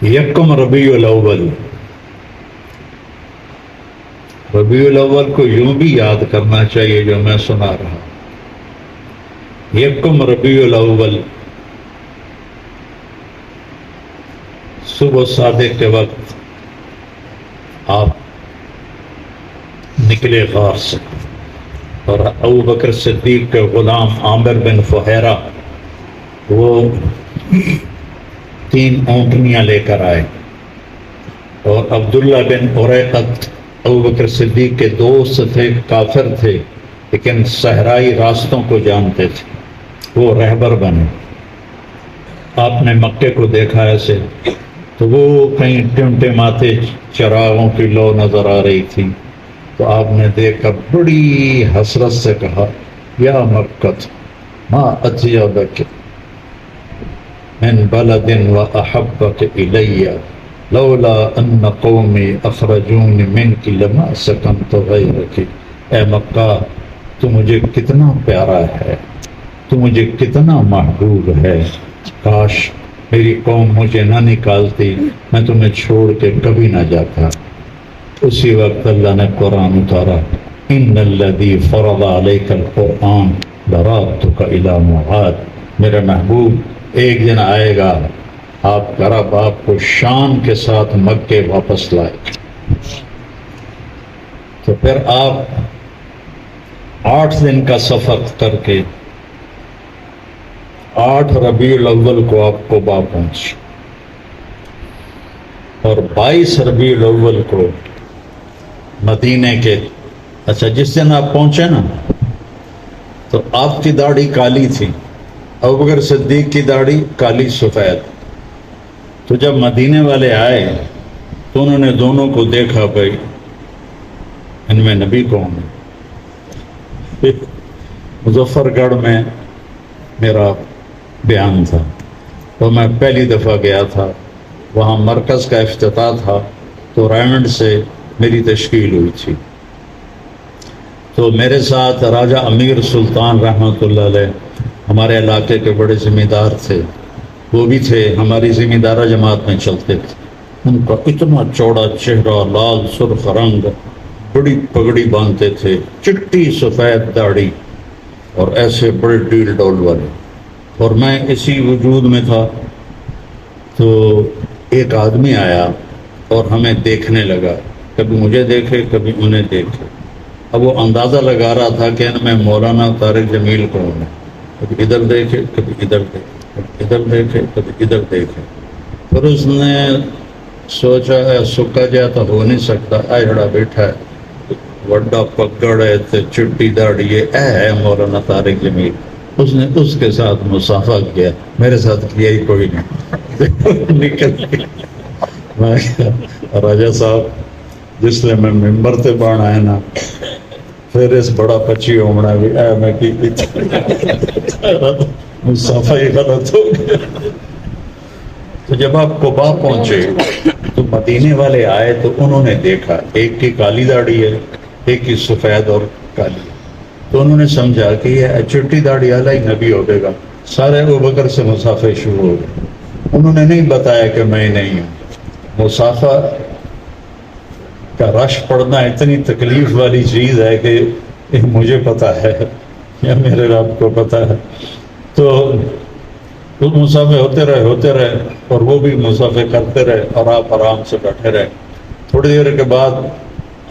یکم ربیع الاول، ربیع الاول کو یوں بھی یاد کرنا چاہیے جو میں سنا رہا۔ یکم ربیع الاول صبح صادق کے وقت آپ نکلے غار سے، اور ابو بکر صدیق کے غلام عامر بن فہیرہ وہ 3 اونٹنیاں لے کر آئے، اور عبداللہ بن اریقت ابو بکر صدیق کے دوست تھے، کافر تھے لیکن صحرائی راستوں کو جانتے تھے، وہ رہبر بنے۔ آپ نے مکے کو دیکھا ایسے تو وہ کہیں ٹمٹماتے چراغوں کی لو نظر آ رہی تھی، تو آپ نے دیکھ کر بڑی حسرت سے کہا یا مکۃ ما اطیبک من بلد واحبک الی لولا ان قومی اخرجون منک لما سکنت غیرک۔ اے مکہ تو مجھے کتنا پیارا ہے، تو مجھے کتنا محبوب ہے، کاش میری قوم مجھے نہ نکالتی، میں تمہیں چھوڑ کے کبھی نہ جاتا۔ اسی وقت اللہ نے قرآن اتارا، ان الذی فرض علیک القرآن لرادک الی معاد۔ میرے محبوب ایک دن آئے گا آپ کا رب آپ کو شان کے ساتھ مکے واپس لائے۔ تو پھر آپ 8 دن کا سفر کر کے 8 ربیع الاول کو آپ قباء پہنچے، اور 22 ربیع الاول کو مدینے کے، اچھا جس دن آپ پہنچے نا تو آپ کی داڑھی کالی تھی، ابوبکر صدیق کی داڑھی کالی سفید۔ تو جب مدینے والے آئے تو انہوں نے دونوں کو دیکھا، بھائی ان میں نبی کون ہے۔ مظفر گڑھ میں میرا بیان تھا، تو میں پہلی دفعہ گیا تھا، وہاں مرکز کا افتتاح تھا، تو ریمنڈ سے میری تشکیل ہوئی تھی۔ تو میرے ساتھ راجہ امیر سلطان رحمۃ اللہ علیہ ہمارے علاقے کے بڑے ذمہ دار تھے، وہ بھی تھے، ہماری ذمہ دارہ جماعت میں چلتے تھے۔ ان کا اتنا چوڑا چہرہ، لال سرخ رنگ، بڑی پگڑی باندھتے تھے، چٹی سفید داڑھی، اور ایسے بڑے ڈیل ڈول والے، اور میں اسی وجود میں تھا۔ تو ایک آدمی آیا اور ہمیں دیکھنے لگا، کبھی مجھے دیکھے کبھی انہیں دیکھے۔ اب وہ اندازہ لگا رہا تھا کہ ان میں مولانا طارق جمیل کون ہے، کبھی ادھر دیکھے کبھی ادھر دیکھے، کبھی ادھر دیکھے کبھی ادھر دیکھے۔ پھر اس نے سوچا سکا جا تو ہو نہیں سکتا، آئے جڑا بیٹھا ہے وڈا پگڑ ہے تے چٹی داڑھی ہے مولانا طارق جمیل، اس نے اس کے ساتھ مصافحہ کیا، میرے ساتھ کیا ہی کوئی نہیں نکل گیا۔ میں کہا راجہ صاحب جس لئے میں ممبر تے بان آئے نا پھر اس بڑا پچی ہومنا بھی اے میں کی مصافحہ ہی غلط ہو گیا۔ تو جب آپ قباء پہنچے تو مدینے والے آئے تو انہوں نے دیکھا ایک کی کالی داڑھی ہے ایک کی سفید اور کالی، تو انہوں نے سمجھا کہ یہ چٹی داڑھی والا ہی نبی ہوگا، سارے ابوبکر سے مصافحے شروع ہو گئے۔ انہوں نے نہیں بتایا کہ میں نہیں ہوں۔ مصافحہ کا رش پڑنا اتنی تکلیف والی چیز ہے کہ مجھے پتا ہے یا میرے رب کو پتا ہے۔ تو مصافحے ہوتے رہے اور وہ بھی مصافحے کرتے رہے اور آپ آرام سے بیٹھے رہے۔ تھوڑی دیر کے بعد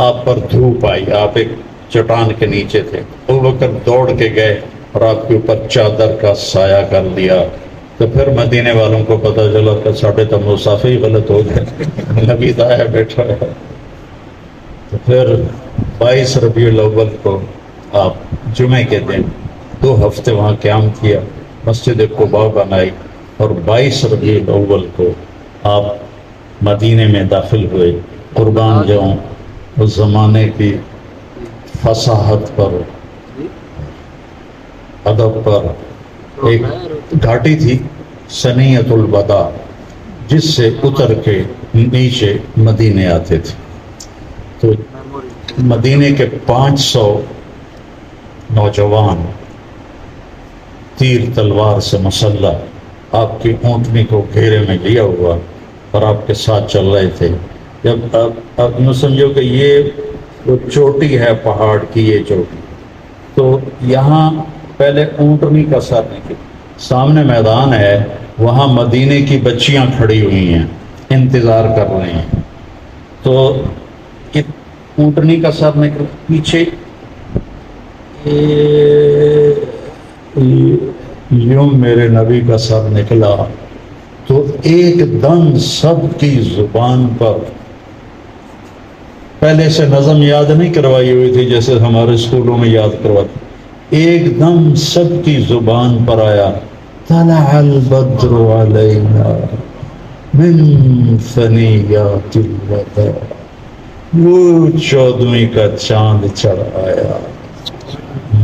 آپ پر دھوپ آئی، آپ ایک چٹان کے نیچے تھے، ابوبکر دوڑ کے گئے اور آپ کے اوپر چادر کا سایہ کر دیا۔ تو پھر مدینے والوں کو پتہ چلا کہ ساڑھے تو مصافحے ہی غلط ہو گئے، نبی دایا بیٹھا ہے۔ تو پھر 22 ربیع الاول کو آپ جمعے کے دن 2 ہفتے وہاں قیام کیا، مسجد قباء بنائی، اور 22 ربیع الاول کو آپ مدینے میں داخل ہوئے۔ قربان جاؤں اس زمانے کی فصاحت پر، ادب پر۔ ایک گھاٹی تھی سنیت الوداع جس سے اتر کے نیچے مدینے آتے تھے، تو مدینے کے 500 نوجوان تیر تلوار سے مسلح آپ کی اونٹنی کو گھیرے میں لیا ہوا اور آپ کے ساتھ چل رہے تھے۔ جب آپ نہ سمجھو کہ یہ وہ چوٹی ہے پہاڑ کی، یہ چوٹی، تو یہاں پہلے اونٹنی کا سر نکل، سامنے میدان ہے، وہاں مدینے کی بچیاں کھڑی ہوئی ہیں انتظار کر رہی ہیں، تو اونٹنی کا سر نکل پیچھے یوں میرے نبی کا سر نکلا، تو ایک دم سب کی زبان پر، پہلے سے نظم یاد نہیں کروائی ہوئی تھی جیسے ہمارے اسکولوں میں یاد کرواتے، ایک دم سب کی زبان پر آیا طلع البدر علینا من ثنیات الوداع، وہ 14ویں کا چاند چڑھ آیا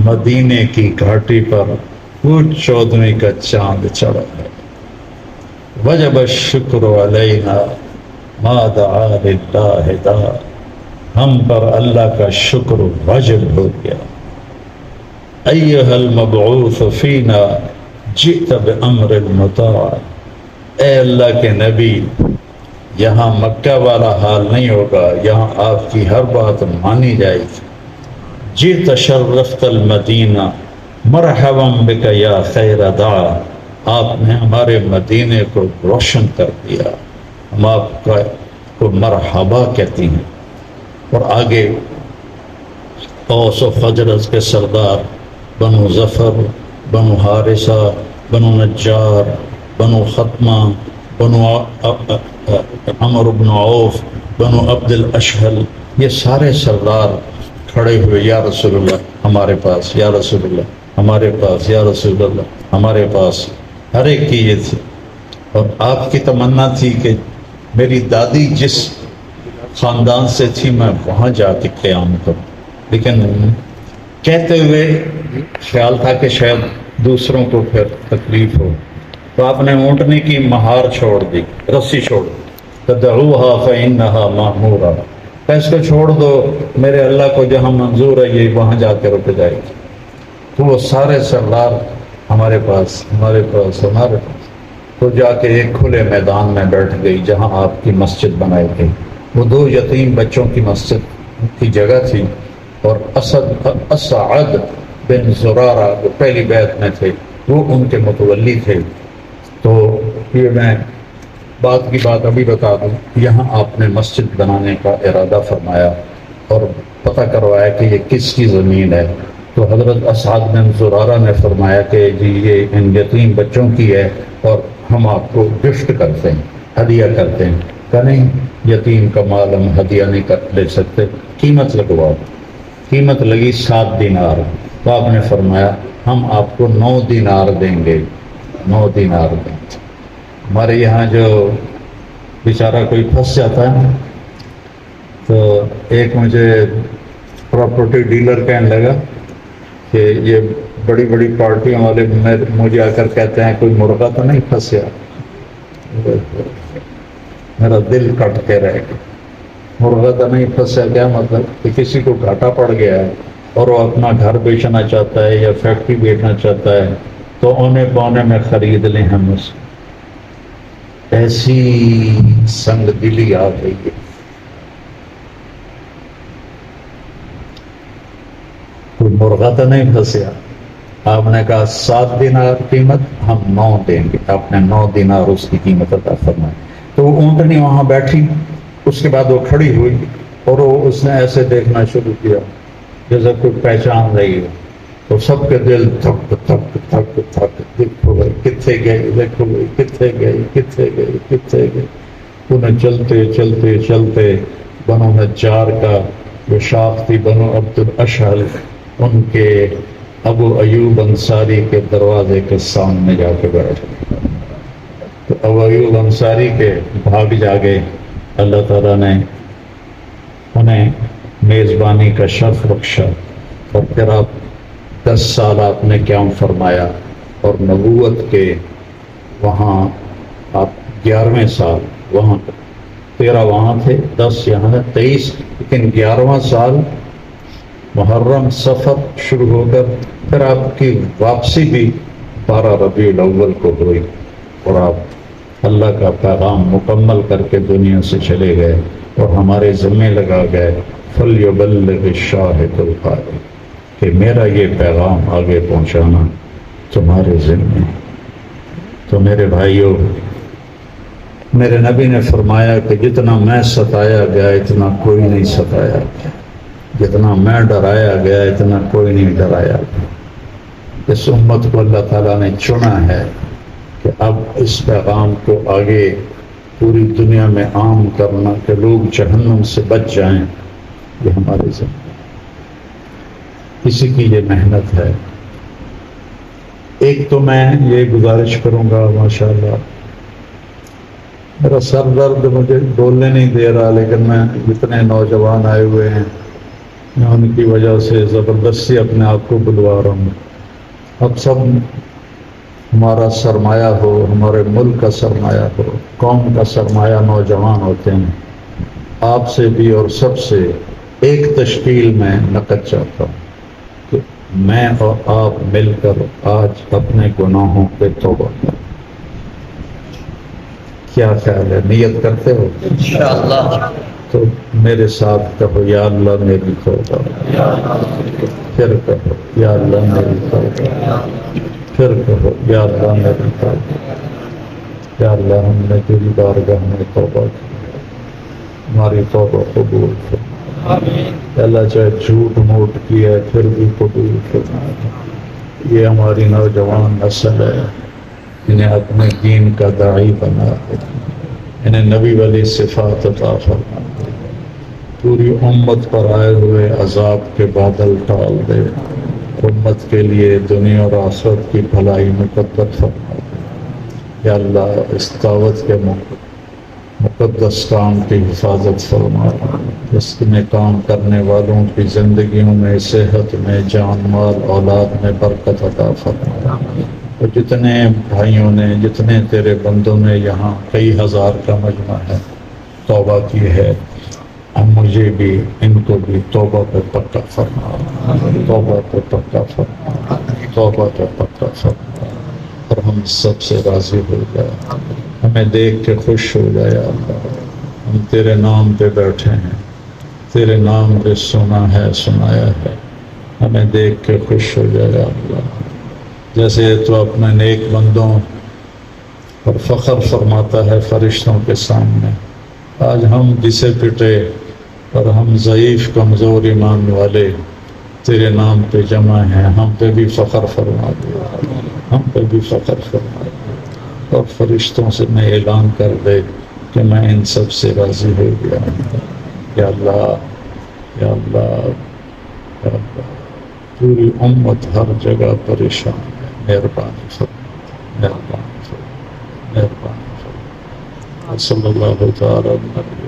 مدینے کی گھاٹی پر، وہ 14ویں کا چاند چڑھ آیا۔ وجب الشکر علینا ما دعا للہ داع، ہم پر اللہ کا شکر واجب ہو گیا۔ ایھا المبعوث فینا جئت بامر مطاع، اے اللہ کے نبی یہاں مکہ والا حال نہیں ہوگا، یہاں آپ کی ہر بات مانی جائے گی۔ جئت شرفت المدینہ مرحبا بک یا خیر داع، آپ نے ہمارے مدینے کو روشن کر دیا، ہم آپ کو مرحبا کہتی ہیں۔ اور آگے اوس و خزرج کے سردار بنو ظفر، بنو حارثہ، بنو نجار، بنو ختمہ، بنو عمرو بن عوف، بنو عبد الاشہل، یہ سارے سردار کھڑے ہوئے، یا رسول اللہ ہمارے پاس، یا رسول اللہ ہمارے پاس، یا رسول اللہ ہمارے پاس، ہر ایک کی یہ تھی۔ اور آپ کی تمنا تھی کہ میری دادی جس خاندان سے تھی میں وہاں جا کے قیام کروں، لیکن کہتے ہوئے خیال تھا کہ شاید دوسروں کو پھر تکلیف ہو، تو آپ نے اونٹنی کی مہار چھوڑ دی، رسی چھوڑ دی، تدعوها فإنها مأمورة، اس کو چھوڑ دو، میرے اللہ کو جہاں منظور ہے یہ وہاں جا کے رک جائے گی۔ تو وہ سارے سردار ہمارے پاس، ہمارے پاس، ہمارے پاس، تو جا کے ایک کھلے میدان میں بیٹھ گئی جہاں آپ کی مسجد بنائی گئی۔ وہ 2 یتیم بچوں کی مسجد کی جگہ تھی، اور اسعد بن زرارہ جو پہلی بیعت میں تھے وہ ان کے متولی تھے۔ تو یہ میں بات کی بات ابھی بتا دوں، یہاں آپ نے مسجد بنانے کا ارادہ فرمایا اور پتہ کروایا کہ یہ کس کی زمین ہے، تو حضرت اسعد بن زرارہ نے فرمایا کہ جی یہ ان یتیم بچوں کی ہے اور ہم آپ کو گفٹ کرتے ہیں، ہدیہ کرتے ہیں۔ کہ نہیں، یتیم کا مال ہم ہدیہ نہیں لے سکتے، قیمت لگواؤ۔ قیمت لگی 7 دینار، تو آپ نے فرمایا ہم آپ کو 9 دینار دیں گے، 9 دینار دیں گے۔ ہمارے یہاں جو بیچارہ کوئی پھنس جاتا ہے تو ایک مجھے پراپرٹی ڈیلر کہنے لگا کہ یہ بڑی بڑی پارٹیوں والے مجھے آ کر کہتے ہیں کوئی مرغا تو نہیں پھنسیا، میرا دل کٹ کے رہ گیا، مرغا تو نہیں پھنسیا کیا مطلب؟ کہ کسی کو گھاٹا پڑ گیا ہے اور وہ اپنا گھر بیچنا چاہتا ہے یا فیکٹری بیچنا چاہتا ہے تو اونے پونے میں خرید لیں ہم اس۔ ایسی سنگ دلی آ گئی ہے۔ کوئی مرغا تو نہیں پھنسیا، آپ نے کہا 7 دینار قیمت، ہم 9 دیں گے، آپ نے 9 دینار اس کی قیمت عطا فرمائی۔ تو وہ اونٹنی وہاں بیٹھی، اس کے بعد وہ کھڑی ہوئی اور وہ اس نے ایسے دیکھنا شروع کیا جیسے کوئی پہچان رہی ہو، تو سب کے دل تھک تھک تھک تھک، دیکھو گئی کتنے گئی، دیکھو گئی کتنے گئی، کتنے گئی، کتنے گئی۔ انہیں چلتے چلتے چلتے بنو نجار کا جو شاخ تھی بنو عبد الاشہل، ان کے ابو ایوب انصاری کے دروازے کے سامنے جا کے بیٹھ گئے۔ تو ابو ایوب انصاری کے بھاگ جاگے، اللہ تعالیٰ نے انہیں میزبانی کا شرف بخشا، اور پھر آپ 10 سال آپ نے قیام فرمایا، اور نبوت کے وہاں آپ 11ویں سال، وہاں 13 وہاں تھے، 10 یہاں ہے، 23، لیکن 11واں سال محرم سفر شروع ہو کر پھر آپ کی واپسی بھی 12 ربیع الاول کو ہوئی، اور آپ اللہ کا پیغام مکمل کر کے دنیا سے چلے گئے اور ہمارے ذمے لگا گئے فَلْيُبَلِّغِ الشَّاهِدُ الْغَائِبُ، کہ میرا یہ پیغام آگے پہنچانا تمہارے ذمے۔ تو میرے بھائیوں، میرے نبی نے فرمایا کہ جتنا میں ستایا گیا اتنا کوئی نہیں ستایا گیا، جتنا میں ڈرایا گیا اتنا کوئی نہیں ڈرایا گیا۔ اس امت کو اللہ تعالیٰ نے چنا ہے کہ اب اس پیغام کو آگے پوری دنیا میں عام کرنا، کہ لوگ جہنم سے بچ جائیں، یہ ہمارے ذمہ، اسی کی یہ محنت ہے۔ ایک تو میں یہ گزارش کروں گا، ماشاءاللہ میرا سر درد مجھے بولنے نہیں دے رہا، لیکن میں جتنے نوجوان آئے ہوئے ہیں میں ان کی وجہ سے زبردستی اپنے آپ کو بلوا رہا ہوں۔ اب سب ہمارا سرمایہ ہو، ہمارے ملک کا سرمایہ ہو، قوم کا سرمایہ نوجوان ہوتے ہیں، آپ سے بھی اور سب سے ایک تشکیل میں نقد چاہتا ہوں کہ میں اور آپ مل کر آج اپنے گناہوں پہ توبہ کریں۔ کیا خیال ہے؟ نیت کرتے ہو؟ انشاءاللہ تو میرے ساتھ کہو یا اللہ میری توبہ، پھر کہو یا اللہ میری توبہ، پھر کہو یا اللہ میری توبہ۔ یا اللہ ہم نے تیری بارگاہ میں توبہ کی، ہماری توبہ قبول فرما۔ اللہ چاہے جھوٹ موٹ کی ہے پھر بھی قبول فرما۔ یہ ہماری نوجوان نسل ہے، انہیں اپنے دین کا داعی بنا دے، انہیں نبی والی صفات عطا فرما دے، پوری امت پر آئے ہوئے عذاب کے بادل ٹال دے، امت کے لیے دنیا اور آخرت کی بھلائی مقدر فرما دے۔ یا اللہ اس دعوت کے مقدس کام کی حفاظت فرما، اس میں کام کرنے والوں کی زندگیوں میں، صحت میں، جان مال اولاد میں برکت عطا فرما۔ اور جتنے بھائیوں نے، جتنے تیرے بندوں نے یہاں کئی ہزار کا مجمع ہے توبہ کی ہے، ہم مجھے بھی ان کو بھی توبہ پہ پکا فرما، توبہ پہ پکا فرما، توبہ پہ پکا فرما، اور ہم سب سے راضی ہو جائے، ہمیں دیکھ کے خوش ہو جائے۔ اللہ ہم تیرے نام پہ بیٹھے ہیں، تیرے نام پہ سنا ہے، سنایا ہے، ہمیں دیکھ کے خوش ہو جائے۔ اللہ جیسے تو اپنے نیک بندوں پر فخر فرماتا ہے فرشتوں کے سامنے، آج ہم جسے پٹے اور ہم ضعیف کمزور ایمان والے تیرے نام پہ جمع ہیں، ہم پہ بھی فخر فرما دے، ہم پہ بھی فخر فرما دے، اور فرشتوں سے میں اعلان کر دے کہ میں ان سب سے راضی ہو گیا ہوں۔ یا اللہ، یا اللہ، پوری امت ہر جگہ پریشان ہے، مہربانی فرما، مہربانی فرما، مہربانی فرما۔ صلی اللہ تعالی علیہ